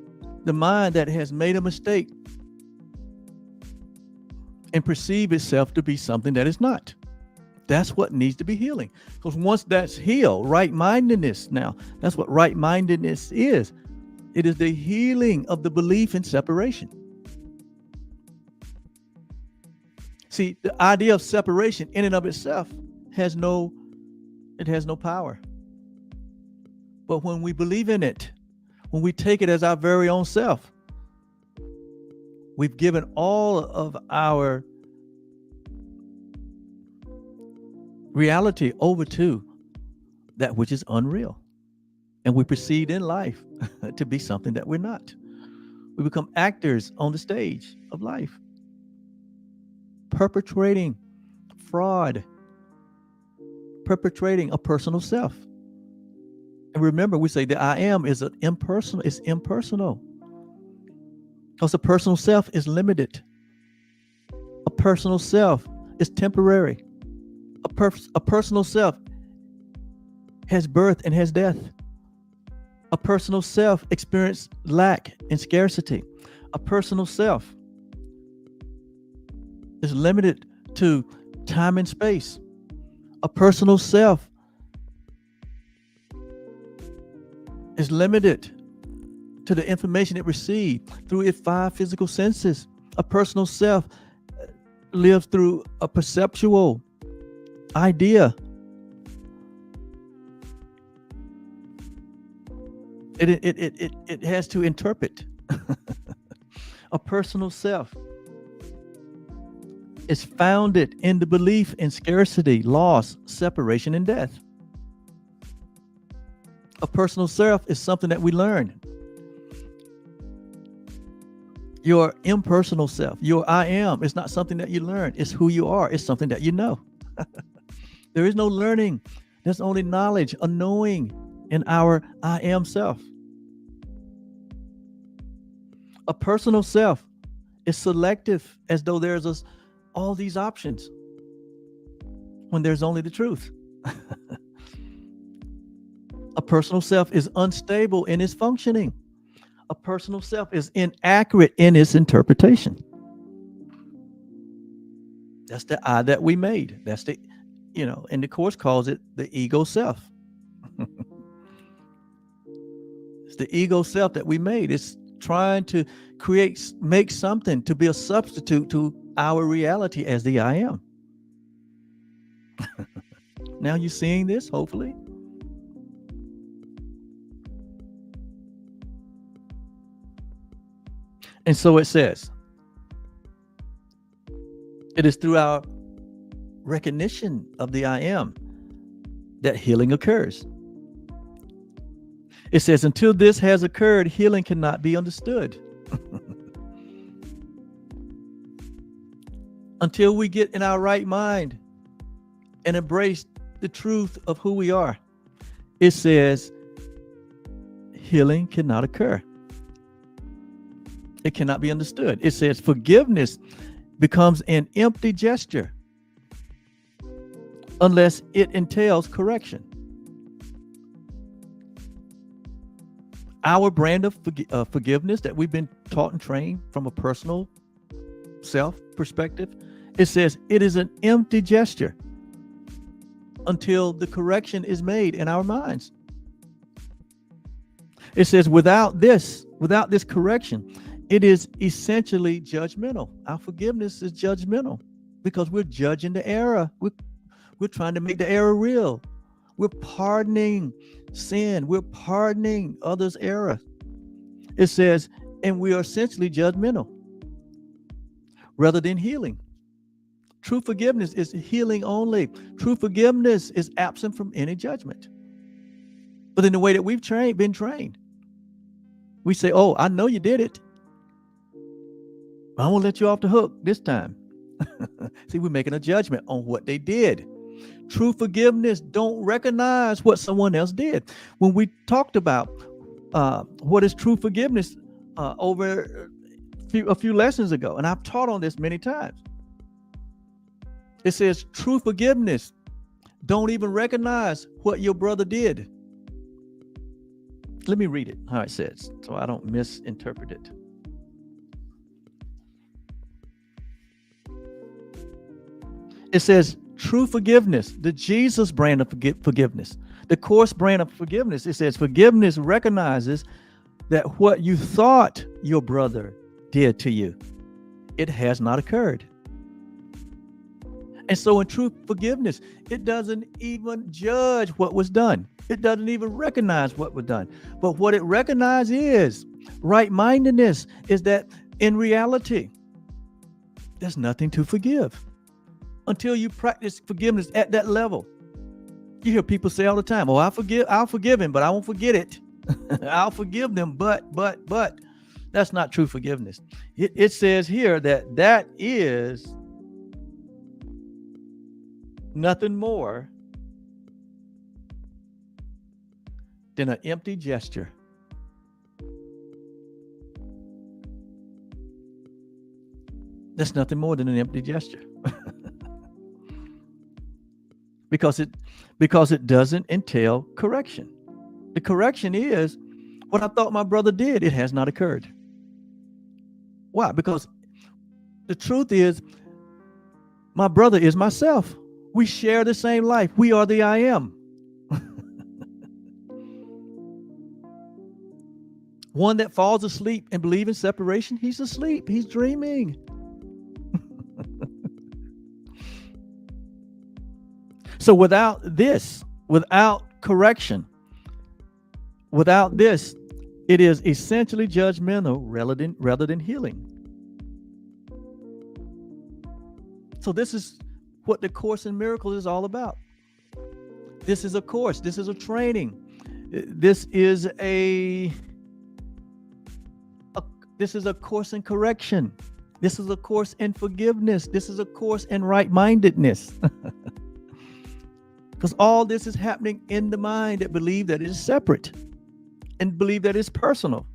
the mind that has made a mistake and perceive itself to be something that is not. That's what needs to be healing. Because once that's healed, right-mindedness, now, that's what right-mindedness is. It is the healing of the belief in separation. See, the idea of separation in and of itself has no power. But when we believe in it, when we take it as our very own self, we've given all of our reality over to that which is unreal. And we proceed in life to be something that we're not. We become actors on the stage of life, perpetrating fraud, perpetrating a personal self. And remember, we say that I am is impersonal. It's impersonal. Because a personal self is limited. A personal self is temporary. A personal self has birth and has death. A personal self experiences lack and scarcity. A personal self is limited to time and space. A personal self is limited to the information it received through its 5 physical senses. A personal self lives through a perceptual idea. It has to interpret. A personal self is founded in the belief in scarcity, loss, separation, and death. A personal self is something that we learn. Your impersonal self, your I am, is not something that you learn. It's who you are. It's something that you know. There is no learning. There's only knowledge, a knowing in our I am self. A personal self is selective, as though there's all these options when there's only the truth. A personal self is unstable in its functioning. A personal self is inaccurate in its interpretation. That's the I that we made. That's the, and the Course calls it the ego self. It's the ego self that we made. It's trying to make something to be a substitute to our reality as the I am. Now you're seeing this, hopefully. And so it says, it is through our recognition of the I am that healing occurs. It says, until this has occurred, healing cannot be understood. Until we get in our right mind and embrace the truth of who we are, it says, healing cannot occur. It cannot be understood. It says forgiveness becomes an empty gesture unless it entails correction. Our brand of forgiveness that we've been taught and trained from a personal self perspective, it says it is an empty gesture until the correction is made in our minds. It says without this correction, it is essentially judgmental. Our forgiveness is judgmental because we're judging the error. We're trying to make the error real. We're pardoning sin. We're pardoning others' error. It says, and we are essentially judgmental rather than healing. True forgiveness is healing only. True forgiveness is absent from any judgment. But in the way that we've been trained, we say, oh, I know you did it. I won't let you off the hook this time. See, we're making a judgment on what they did. True forgiveness don't recognize what someone else did. When we talked about what is true forgiveness over a few lessons ago, and I've taught on this many times, it says true forgiveness don't even recognize what your brother did. Let me read it how it says so I don't misinterpret it. It says true forgiveness, the Jesus brand of forgiveness, the Course brand of forgiveness. It says forgiveness recognizes that what you thought your brother did to you, it has not occurred. And so in true forgiveness, it doesn't even judge what was done. It doesn't even recognize what was done. But what it recognizes is right-mindedness, is that in reality, there's nothing to forgive. Until you practice forgiveness at that level. You hear people say all the time, oh, I'll forgive him, but I won't forget it. I'll forgive them, but. That's not true forgiveness. It says here that is nothing more than an empty gesture. That's nothing more than an empty gesture. Because it doesn't entail correction. The correction is what I thought my brother did, it has not occurred. Why? Because the truth is my brother is myself. We share the same life. We are the I am. One that falls asleep and believes in separation, he's asleep. He's dreaming. So without correction, without this, it is essentially judgmental rather than healing. So this is what the Course in Miracles is all about. This is a course. This is a training. This is a course in correction. This is a course in forgiveness. This is a course in right-mindedness. Because all this is happening in the mind that believe that it is separate and believe that it's personal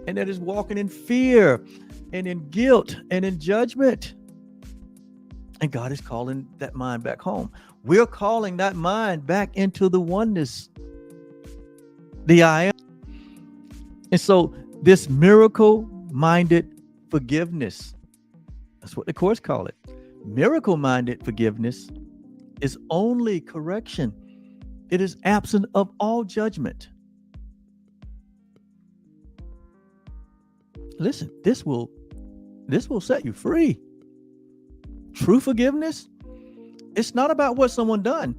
and that it's walking in fear and in guilt and in judgment. And God is calling that mind back home. We're calling that mind back into the oneness, the I am. And so this miracle-minded forgiveness, that's what the Course call it. Miracle-minded forgiveness is only correction. It is absent of all judgment. Listen, this will set you free. True forgiveness, it's not about what someone done.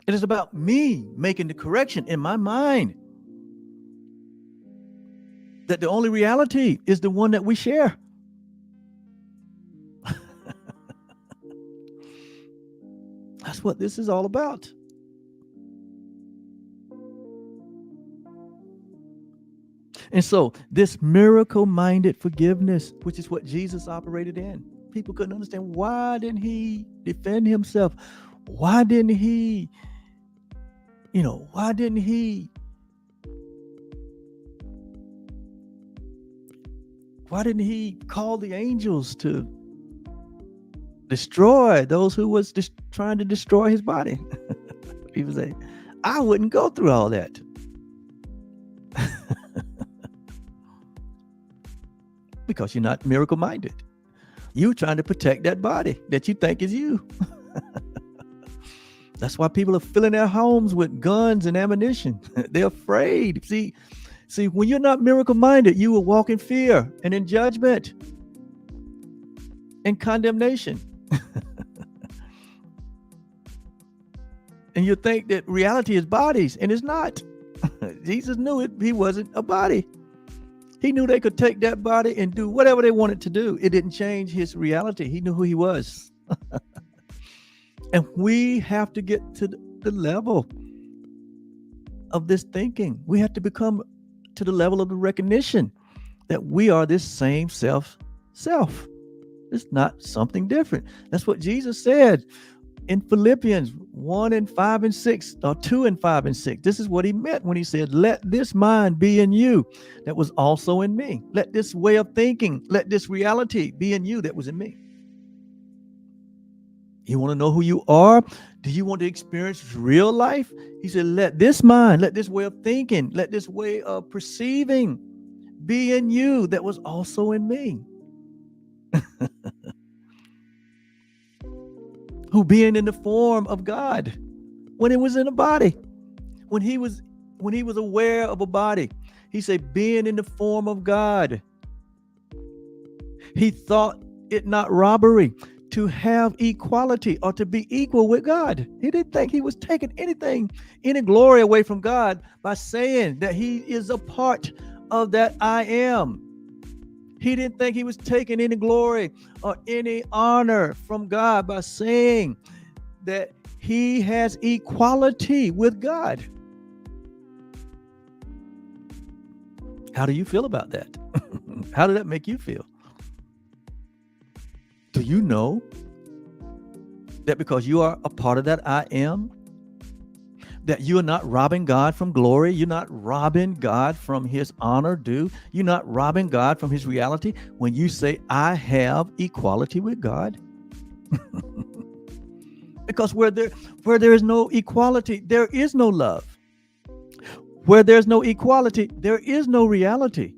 It is about me making the correction in my mind that the only reality is the one that we share. That's what this is all about. And so this miracle-minded forgiveness, which is what Jesus operated in, people couldn't understand. Why didn't he defend himself? Why didn't he, why didn't he call the angels to destroy those who was trying to destroy his body? People say, I wouldn't go through all that. Because you're not miracle-minded. You're trying to protect that body that you think is you. That's why people are filling their homes with guns and ammunition. They're afraid. See, when you're not miracle-minded, you will walk in fear and in judgment and condemnation. And you think that reality is bodies, and it's not. Jesus knew it. He wasn't a body. He knew they could take that body and do whatever they wanted to do. It didn't change his reality. He knew who he was. And we have to get to the level of this thinking. We have to become to the level of the recognition that we are this same self. It's not something different. That's what Jesus said in Philippians 1:5-6, or 2:5-6. This is what he meant when he said, let this mind be in you that was also in me. Let this way of thinking, let this reality be in you that was in me. You want to know who you are? Do you want to experience real life? He said, let this mind, let this way of thinking, let this way of perceiving be in you that was also in me. Who being in the form of God when it was in a body, when he was aware of a body, he said, being in the form of God, he thought it not robbery to have equality or to be equal with God. He didn't think he was taking any glory away from God by saying that he is a part of that I am. He didn't think he was taking any glory or any honor from God by saying that he has equality with God. How do you feel about that? How did that make you feel? Do you know that because you are a part of that I am, that you're not robbing God from glory? You're not robbing God from his honor due. You're not robbing God from his reality when you say, I have equality with God. Because where there is no equality, there is no love. Where there's no equality, there is no reality.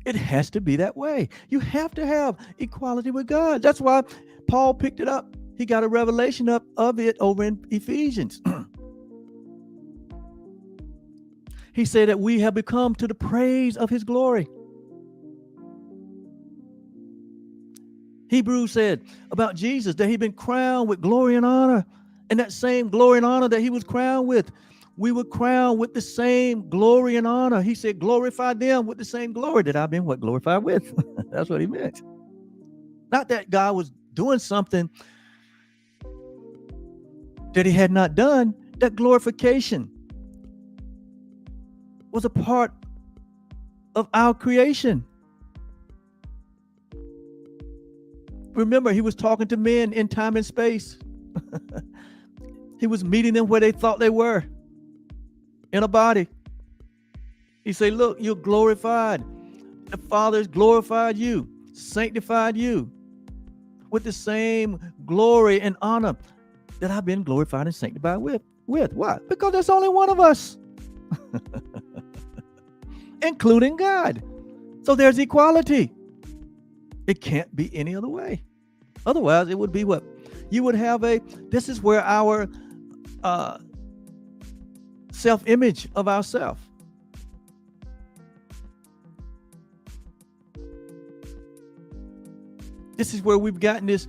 It has to be that way. You have to have equality with God. That's why Paul picked it up. He got a revelation of it over in Ephesians. He said that we have become to the praise of his glory. Hebrews said about Jesus that he'd been crowned with glory and honor. And that same glory and honor that he was crowned with, we were crowned with the same glory and honor. He said, glorify them with the same glory that I've been glorified with. That's what he meant. Not that God was doing something that he had not done. That glorification was a part of our creation. Remember, he was talking to men in time and space. He was meeting them where they thought they were, in a body. He said, look, you're glorified. The Father's glorified you, sanctified you with the same glory and honor that I've been glorified and sanctified with. Why? Because there's only one of us, including God. So there's equality. It can't be any other way. Otherwise, it would be what? You would have this is where our self-image of ourselves. This is where we've gotten this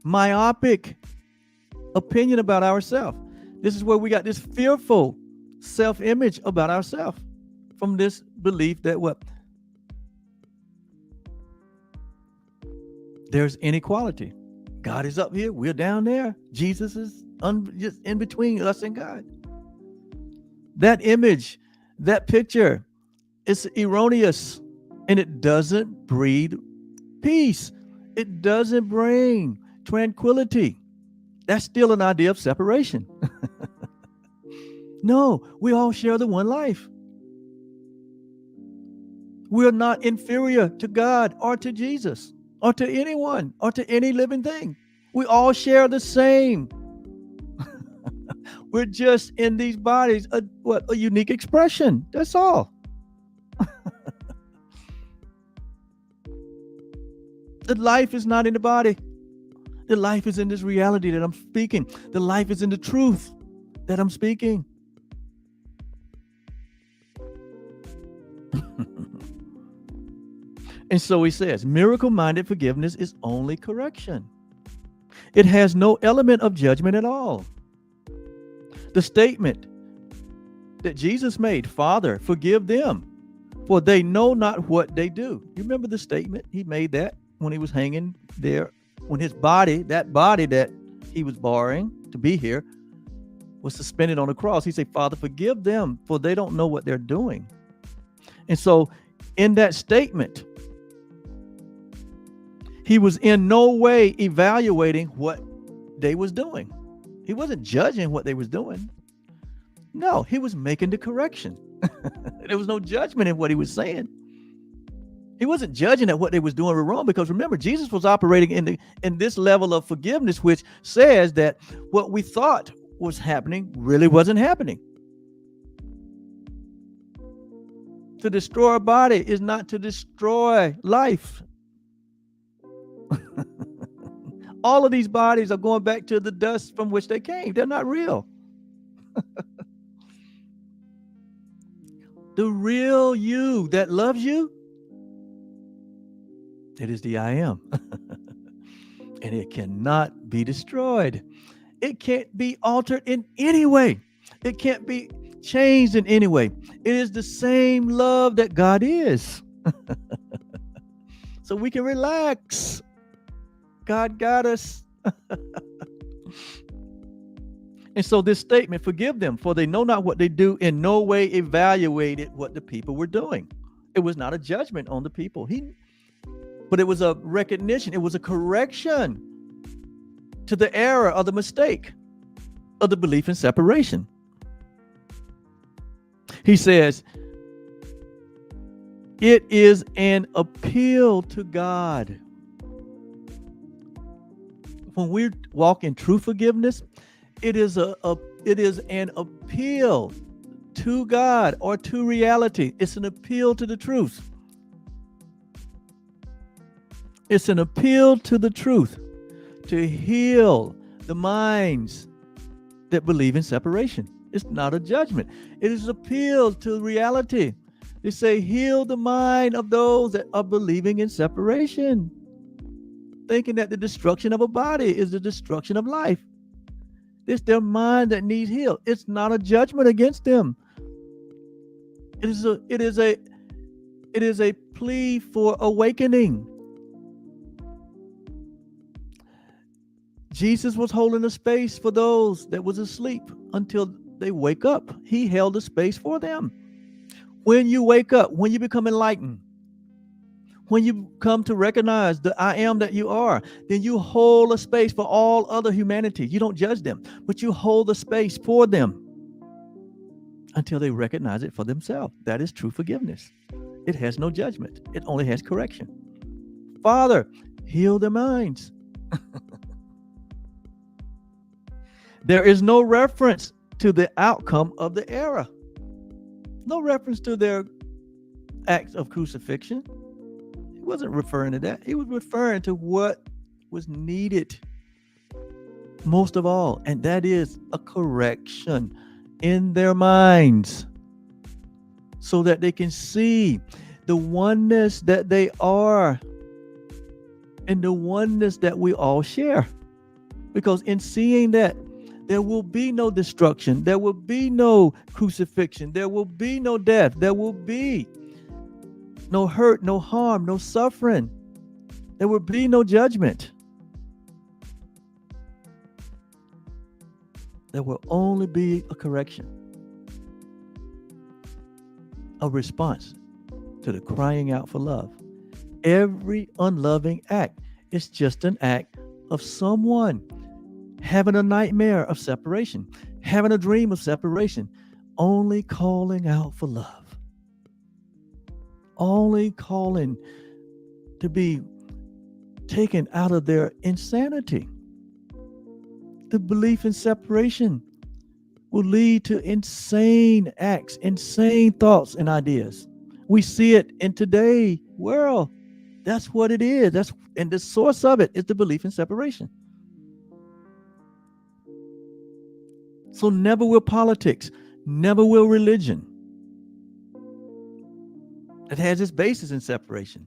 myopic opinion about ourselves. This is where we got this fearful self-image about ourselves from this belief that what? There's inequality. God is up here, we're down there. Jesus is just in between us and God. That image, that picture, it's erroneous, and it doesn't breed peace. It doesn't bring tranquility. That's still an idea of separation. No, we all share the one life. We're not inferior to God or to Jesus or to anyone or to any living thing. We all share the same. We're just in these bodies, a unique expression. That's all. The life is not in the body. The life is in this reality that I'm speaking. The life is in the truth that I'm speaking. And so he says, miracle-minded forgiveness is only correction. It has no element of judgment at all. The statement that Jesus made, Father, forgive them, for they know not what they do. You remember the statement? He made that when he was hanging there, when his body, that body that he was borrowing to be here, was suspended on the cross. He said, Father, forgive them, for they don't know what they're doing. And so in that statement, he was in no way evaluating what they was doing. He wasn't judging what they was doing. No, he was making the correction. There was no judgment in what he was saying. He wasn't judging that what they was doing were wrong, because remember, Jesus was operating in this level of forgiveness, which says that what we thought was happening really wasn't happening. To destroy a body is not to destroy life. All of these bodies are going back to the dust from which they came. They're not real. The real you that loves you, it is the I am. And it cannot be destroyed. It can't be altered in any way. It can't be changed in any way. It is the same love that God is. So we can relax. God got us. And so this statement, forgive them, for they know not what they do, in no way evaluated what the people were doing. It was not a judgment on the people. But it was a recognition. It was a correction to the error or the mistake of the belief in separation. He says, it is an appeal to God. When we walk in true forgiveness, it is an appeal to God or to reality. It's an appeal to the truth. It's an appeal to the truth, to heal the minds that believe in separation. It's not a judgment. It is an appeal to reality. They say, heal the mind of those that are believing in separation, thinking that the destruction of a body is the destruction of life. It's their mind that needs healed. It's not a judgment against them. It is a plea for awakening. Jesus was holding a space for those that was asleep until they wake up. He held a space for them. When you wake up, when you become enlightened, when you come to recognize the I am that you are, then you hold a space for all other humanity. You don't judge them, but you hold a space for them until they recognize it for themselves. That is true forgiveness. It has no judgment. It only has correction. Father, heal their minds. There is no reference to the outcome of the error. No reference to their acts of crucifixion. He wasn't referring to that. He was referring to what was needed most of all, and that is a correction in their minds so that they can see the oneness that they are and the oneness that we all share. Because in seeing that, there will be no destruction. There will be no crucifixion. There will be no death. There will be no hurt, no harm, no suffering. There will be no judgment. There will only be a correction, a response to the crying out for love. Every unloving act is just an act of someone having a nightmare of separation, having a dream of separation, only calling out for love, only calling to be taken out of their insanity. The belief in separation will lead to insane acts, insane thoughts and ideas. We see it in today's world. That's what it is. And the source of it is the belief in separation. So never will politics, never will religion that has its basis in separation.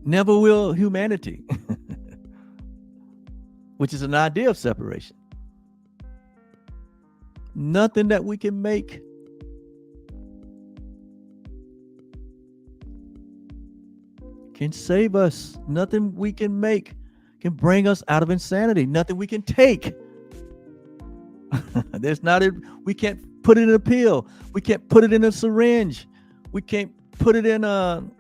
Never will humanity, which is an idea of separation. Nothing that we can make can save us. Nothing we can make can bring us out of insanity. Nothing we can take. We can't put it in a pill. We can't put it in a syringe. We can't put it in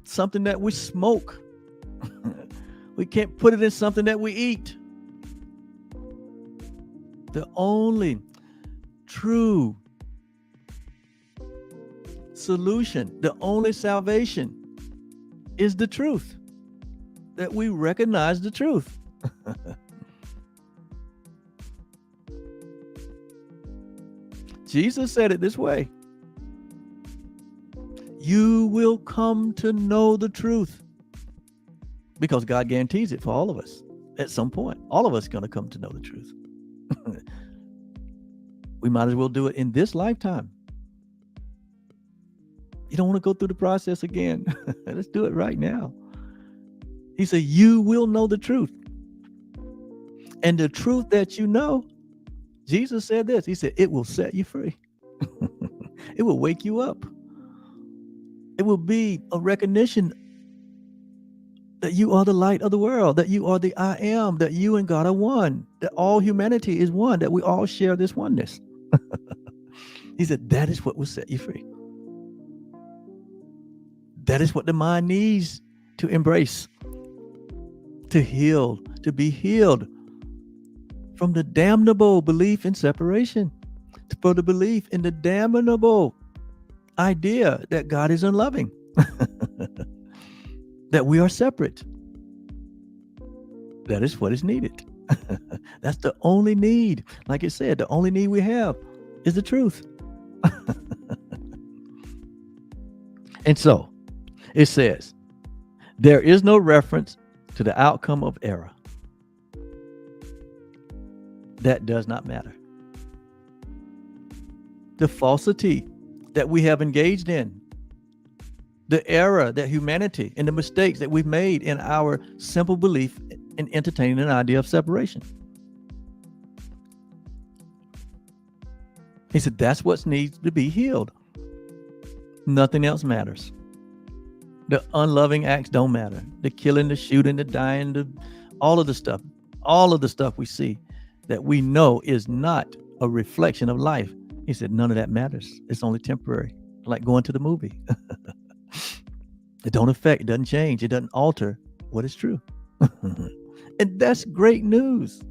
something that we smoke. We can't put it in something that we eat. The only true solution, the only salvation is the truth. That we recognize the truth. Jesus said it this way. You will come to know the truth. Because God guarantees it for all of us. At some point, all of us are going to come to know the truth. We might as well do it in this lifetime. You don't want to go through the process again. Let's do it right now. He said, you will know the truth. And the truth that you know, Jesus said this. He said, it will set you free. It will wake you up. It will be a recognition that you are the light of the world, that you are the I am, that you and God are one, that all humanity is one, that we all share this oneness. He said, that is what will set you free. That is what the mind needs to embrace, to heal, to be healed from the damnable belief in separation, for the belief in the damnable idea that God is unloving, that we are separate. That is what is needed. That's the only need. Like I said, the only need we have is the truth. And so it says, there is no reference to the outcome of error. That does not matter. The falsity that we have engaged in, the error that humanity and the mistakes that we've made in our simple belief in entertaining an idea of separation. He said, that's what needs to be healed. Nothing else matters. The unloving acts don't matter. The killing, the shooting, the dying, all of the stuff we see that we know is not a reflection of life. He said, none of that matters. It's only temporary, like going to the movie. It don't affect, it doesn't change, it doesn't alter what is true. And that's great news.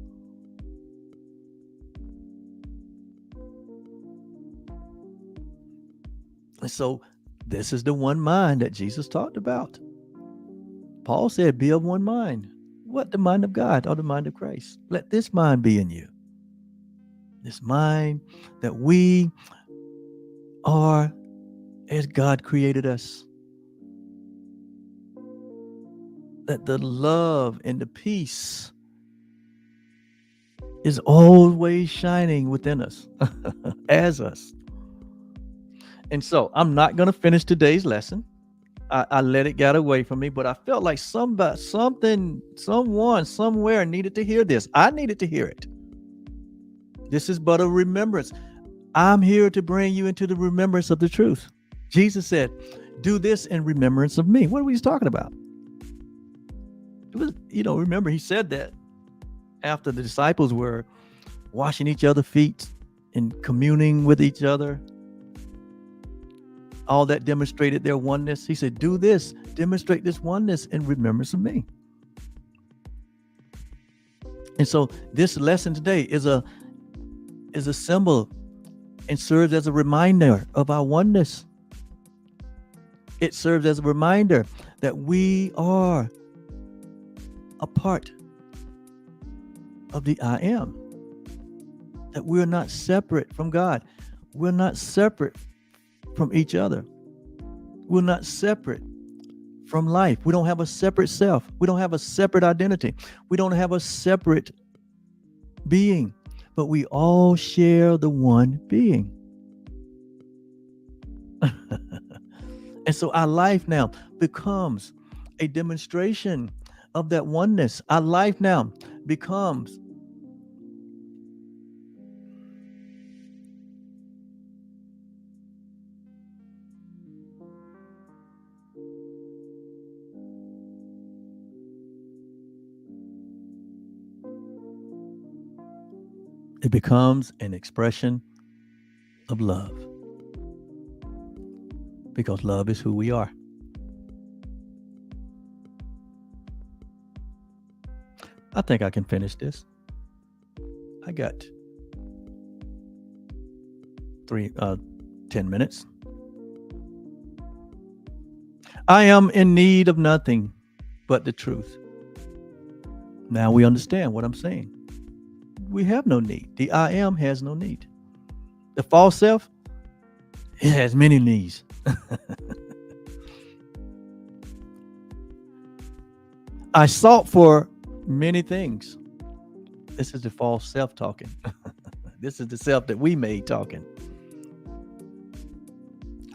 And so this is the one mind that Jesus talked about. Paul said, be of one mind. What? The mind of God or the mind of Christ? Let this mind be in you. This mind that we are as God created us. That the love and the peace is always shining within us, as us. And so I'm not going to finish today's lesson. I let it get away from me, but I felt like someone, somewhere needed to hear this. I needed to hear it. This is but a remembrance. I'm here to bring you into the remembrance of the truth. Jesus said, do this in remembrance of me. What are we talking about? It was, remember he said that after the disciples were washing each other's feet and communing with each other. All that demonstrated their oneness. He said, do this, demonstrate this oneness in remembrance of me. And so this lesson today is a symbol and serves as a reminder of our oneness. It serves as a reminder that we are a part of the I am. That we're not separate from God. We're not separate from each other. We're not separate from life. We don't have a separate self. We don't have a separate identity. We don't have a separate being, but we all share the one being. And so our life now becomes a demonstration of that oneness. Our life now becomes an expression of love. Because love is who we are. I think I can finish this. I got 10 minutes. I am in need of nothing but the truth. Now we understand what I'm saying. We have no need. The I am has no need. The false self, it has many needs. I sought for many things. This is the false self talking. This is the self that we made talking.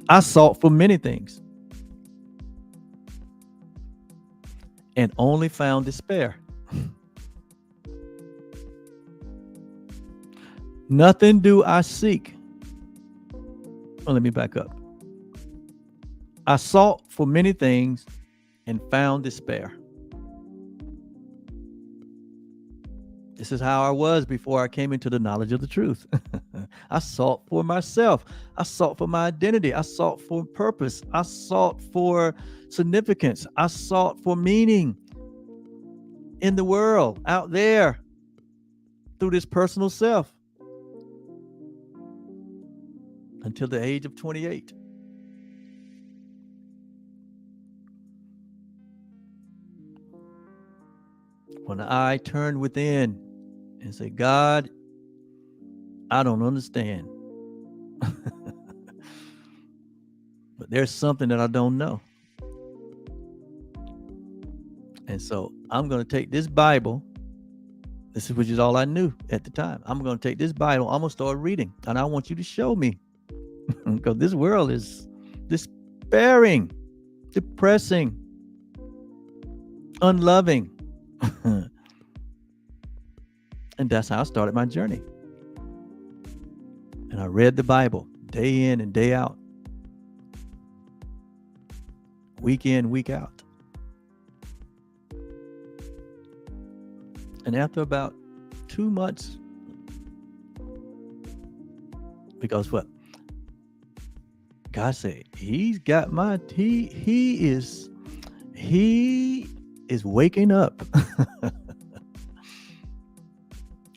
I sought for many things and only found despair. Nothing do I seek. Well, let me back up. I sought for many things and found despair. This is how I was before I came into the knowledge of the truth. I sought for myself. I sought for my identity. I sought for purpose. I sought for significance. I sought for meaning in the world, out there, through this personal self. Until the age of 28. When I turned within and said, God, I don't understand. But there's something that I don't know. And so I'm going to take this Bible. This is which is all I knew at the time. I'm going to take this Bible. I'm going to start reading. And I want you to show me. Because this world is despairing, depressing, unloving. And that's how I started my journey. And I read the Bible day in and day out. Week in, week out. And after about 2 months Because what? God said, He's got my He is waking up.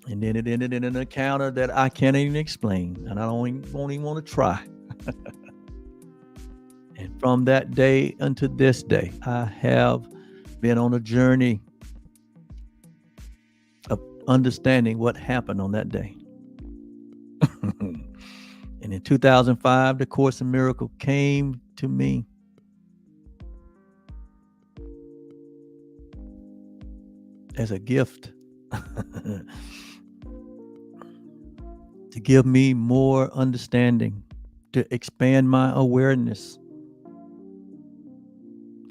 And then it ended in an encounter that I can't even explain, and I won't even want to try. And from that day unto this day, I have been on a journey of understanding what happened on that day. And in 2005, the Course in Miracles came to me. As a gift. To give me more understanding, to expand my awareness,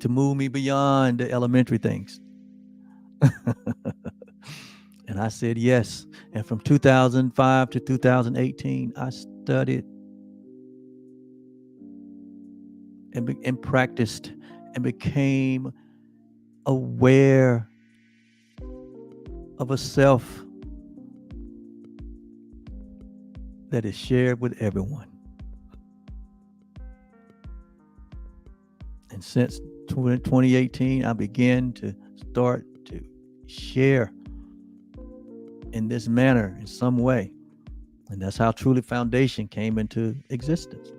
to move me beyond the elementary things. And I said yes. And from 2005 to 2018, I studied and practiced and became aware of a self that is shared with everyone. And since 2018, I began to start to share in this manner in some way. And that's how Truly Foundation came into existence.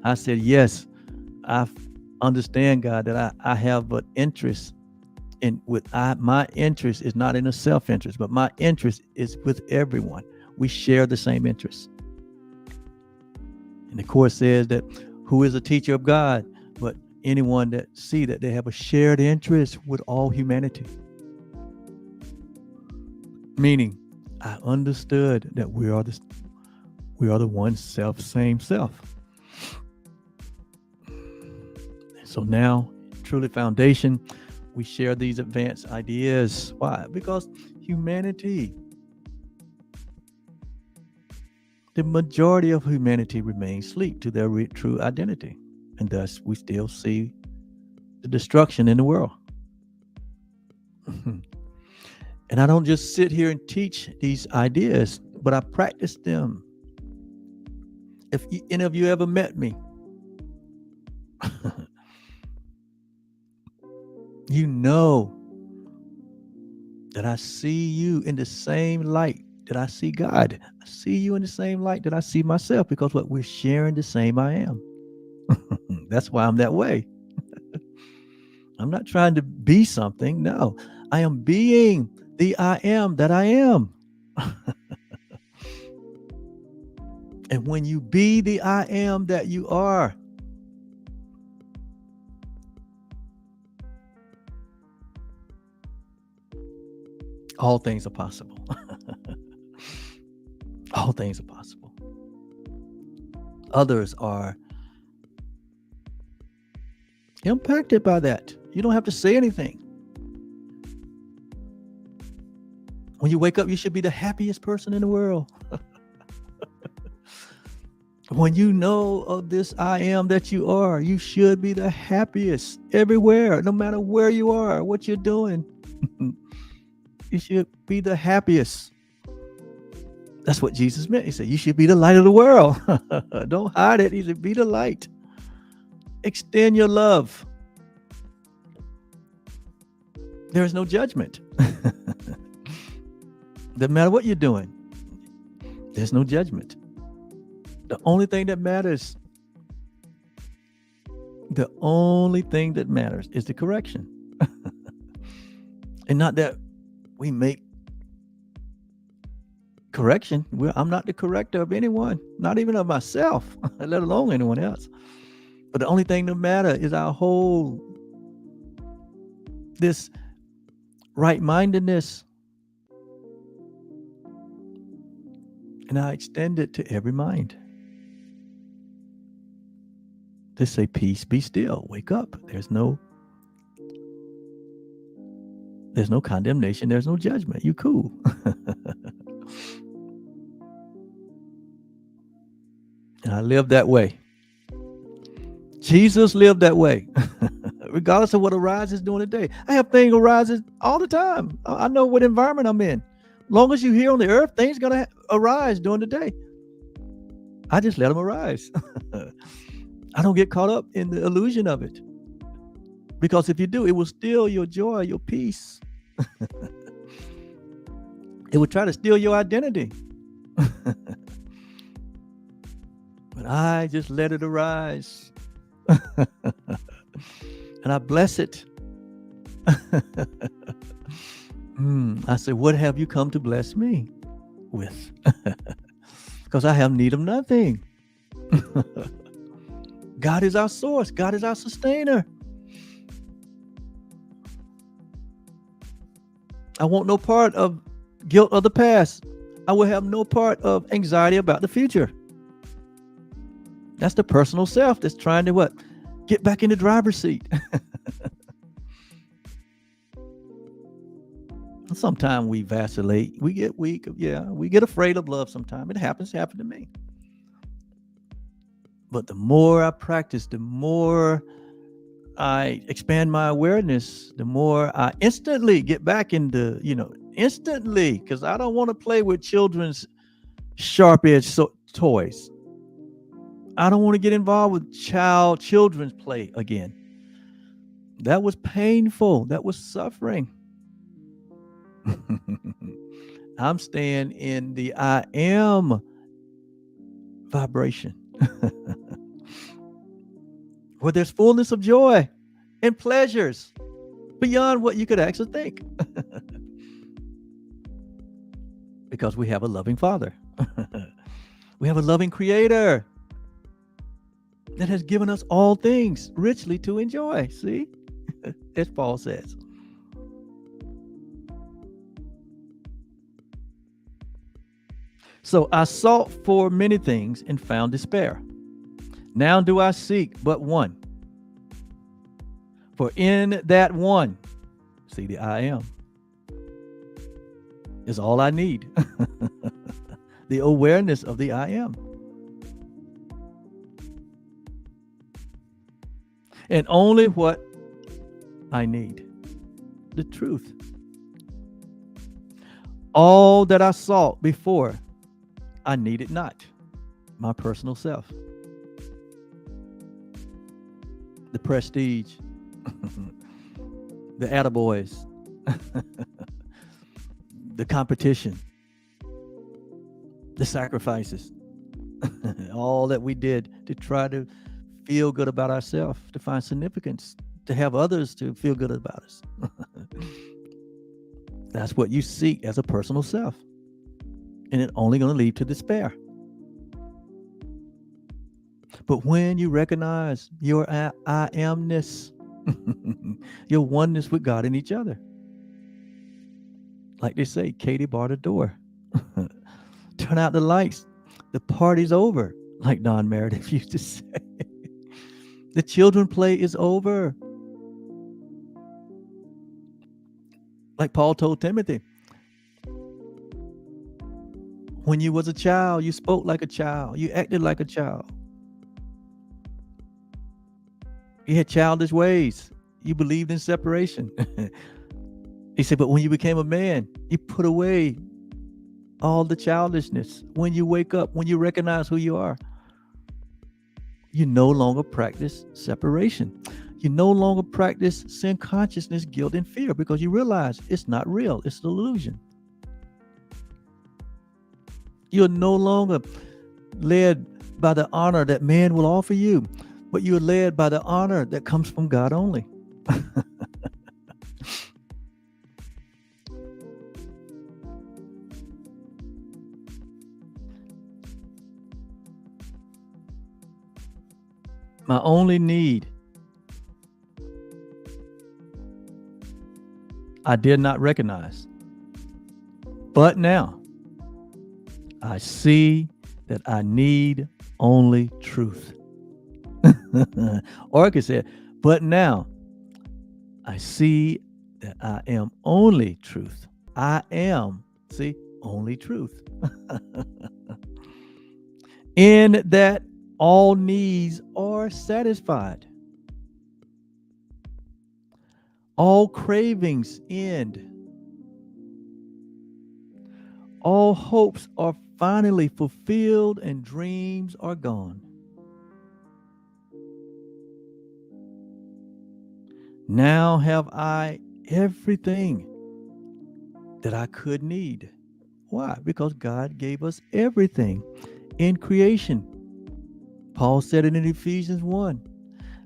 I said, yes, I understand, God, that I have an interest in my interest is not in a self-interest, but my interest is with everyone. We share the same interests. And the Course says that who is a teacher of God, but anyone that see that they have a shared interest with all humanity. Meaning, I understood that we are the one self, same self. So now, Truly Foundation, we share these advanced ideas. Why? Because humanity, the majority of humanity remains asleep to their true identity. And thus, we still see the destruction in the world. And I don't just sit here and teach these ideas, but I practice them. If any of you ever met me, you know that I see you in the same light that I see God. I see you in the same light that I see myself, because what we're sharing the same I am. That's why I'm that way. I'm not trying to be something. No, I am being the I am that I am. And when you be the I am that you are, all things are possible. All things are possible. Others are impacted by that. You don't have to say anything. When you wake up, you should be the happiest person in the world. When you know of this I am that you are, you should be the happiest everywhere, no matter where you are, what you're doing. You should be the happiest. That's what Jesus meant. He said, you should be the light of the world. Don't hide it. He said, be the light. Extend your love. There is no judgment. Doesn't matter what you're doing. There's no judgment. The only thing that matters is the correction. And not that we make correction. I'm not the corrector of anyone, not even of myself, let alone anyone else. But the only thing that matters is our whole, this right-mindedness. And I extend it to every mind. They say, peace, be still, wake up. There's no condemnation. There's no judgment. You cool. And I live that way. Jesus lived that way. Regardless of what arises during the day. I have things arises all the time. I know what environment I'm in. Long as you're here on the earth, things going to arise during the day. I just let them arise. I don't get caught up in the illusion of it. Because if you do, it will steal your joy, your peace. It will try to steal your identity. But I just let it arise. And I bless it. I say, what have you come to bless me with? Because I have need of nothing. God is our source. God is our sustainer. I want no part of guilt of the past. I will have no part of anxiety about the future. That's the personal self that's trying to what? Get back in the driver's seat. Sometimes we vacillate. We get weak. Yeah, we get afraid of love sometimes. It happens. It happened to me. But the more I practice, the more I expand my awareness, the more I instantly get back into, instantly, because I don't want to play with children's sharp-edged toys. I don't want to get involved with children's play again. That was painful. That was suffering. I'm staying in the I am vibration. Where there's fullness of joy and pleasures beyond what you could actually think. Because we have a loving Father. We have a loving Creator that has given us all things richly to enjoy. See? As Paul says. So I sought for many things and found despair. Now do I seek but one. For in that one, see, the I am, is all I need. The awareness of the I am. And only what I need. The truth. All that I sought before, I needed not. My personal self. The prestige. The attaboys. The competition. The sacrifices. All that we did to try to feel good about ourselves, to find significance, to have others to feel good about us. That's what you seek as a personal self. And it's only going to lead to despair. But when you recognize your I amness, your oneness with God and each other, like they say, Katie bar the door. Turn out the lights. The party's over, like Don Meredith used to say. The children play is over. Like Paul told Timothy, when you was a child, you spoke like a child. You acted like a child. You had childish ways. You believed in separation. He said, but when you became a man, you put away all the childishness. When you wake up, when you recognize who you are, you no longer practice separation. You no longer practice sin consciousness, guilt, and fear because you realize it's not real. It's an illusion. You're no longer led by the honor that man will offer you, but you're led by the honor that comes from God only. My only need, I did not recognize. But now, I see that I need only truth. Or I could say, but now, I see that I am only truth. I am, see, only truth. In that all needs are satisfied. All cravings end. All hopes are finally fulfilled and dreams are gone. Now have I everything that I could need. Why? Because God gave us everything in creation. Paul said it in Ephesians 1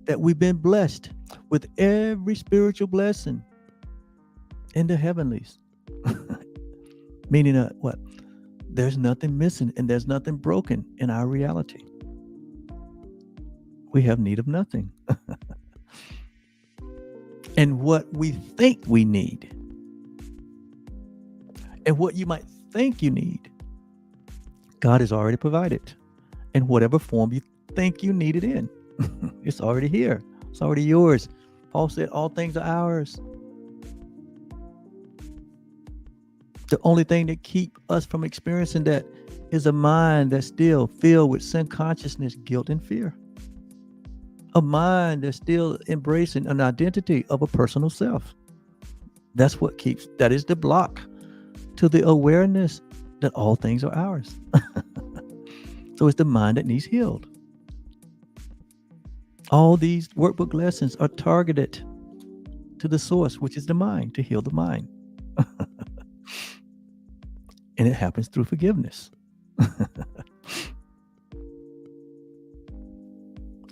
that we've been blessed with every spiritual blessing in the heavenlies. Meaning what? There's nothing missing and there's nothing broken in our reality. We have need of nothing. And what we think we need, and what you might think you need, God has already provided in whatever form you think you need it in. It's already here. It's already yours. Paul said all things are ours. The only thing that keep us from experiencing that is a mind that's still filled with sin consciousness, guilt, and fear. A mind that's still embracing an identity of a personal self. That's what keeps, that is the block to the awareness that all things are ours. So it's the mind that needs healed. All these workbook lessons are targeted to the source, which is the mind, to heal the mind. And it happens through forgiveness.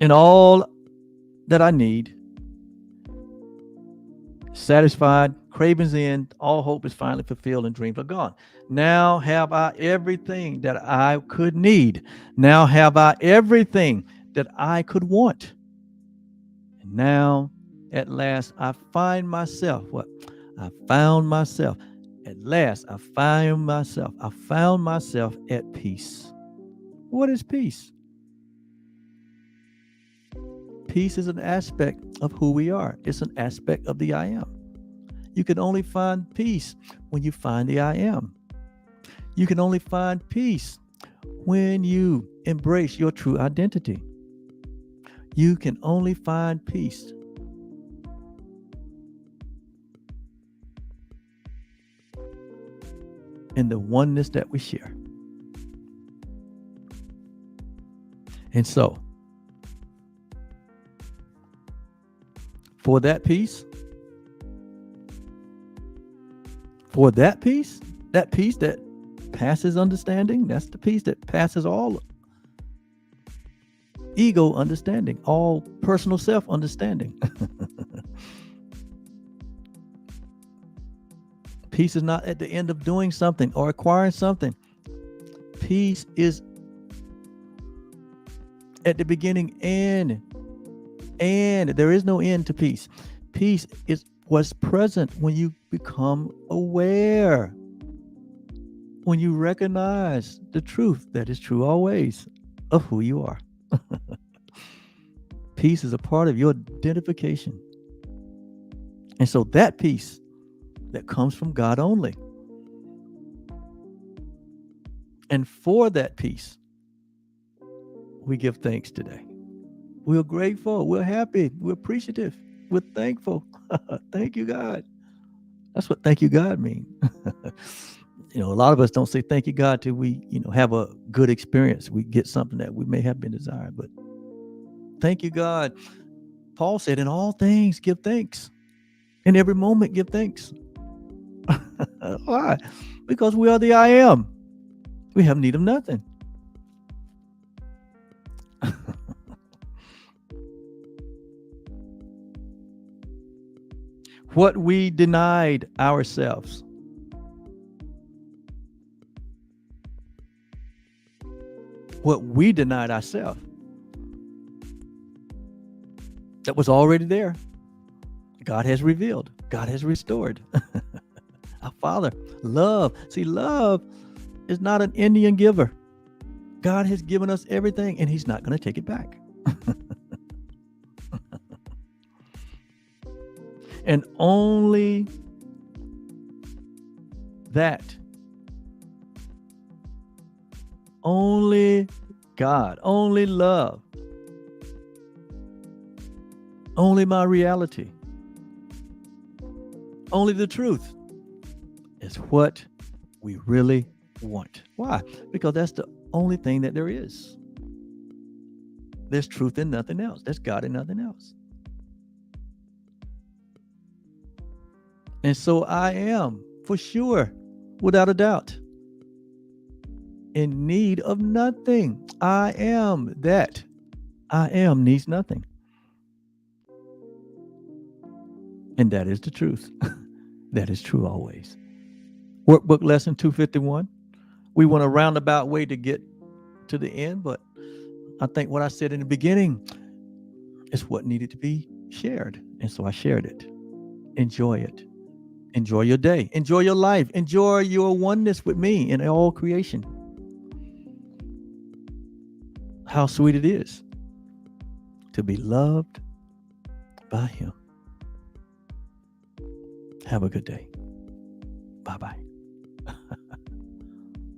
And all that I need, satisfied, cravings end, all hope is finally fulfilled and dreams are gone. Now have I everything that I could need. Now have I everything that I could want. And now, at last, I find myself. What? I found myself. At last, I found myself. I found myself at peace. What is peace? Peace is an aspect of who we are. It's an aspect of the I am. You can only find peace when you find the I am. You can only find peace when you embrace your true identity. You can only find peace in the oneness that we share. And so, for that peace, that peace that passes understanding, that's the peace that passes all ego understanding, all personal self understanding. Peace is not at the end of doing something or acquiring something. Peace is at the beginning and there is no end to peace. Peace is what's present when you become aware, when you recognize the truth that is true always of who you are. Peace is a part of your identification. And so that peace that comes from God only. And for that peace, we give thanks today. We're grateful. We're happy. We're appreciative. We're thankful. Thank you, God. That's what thank you, God means. A lot of us don't say thank you, God, till we, have a good experience. We get something that we may have been desired. But thank you, God. Paul said, in all things, give thanks. In every moment, give thanks. Why? Because we are the I am. We have need of nothing. What we denied ourselves. What we denied ourselves. That was already there. God has revealed. God has restored. Our Father, love. See, love is not an Indian giver. God has given us everything and He's not going to take it back. And only that, only God, only love, only my reality, only the truth is what we really want. Why? Because that's the only thing that there is. There's truth in nothing else. There's God in nothing else. And so I am, for sure, without a doubt, in need of nothing. I am that. I am needs nothing. And that is the truth. That is true always. Workbook lesson 251. We went a roundabout way to get to the end, but I think what I said in the beginning is what needed to be shared. And so I shared it. Enjoy it. Enjoy your day. Enjoy your life. Enjoy your oneness with me in all creation. How sweet it is to be loved by Him. Have a good day. Bye-bye.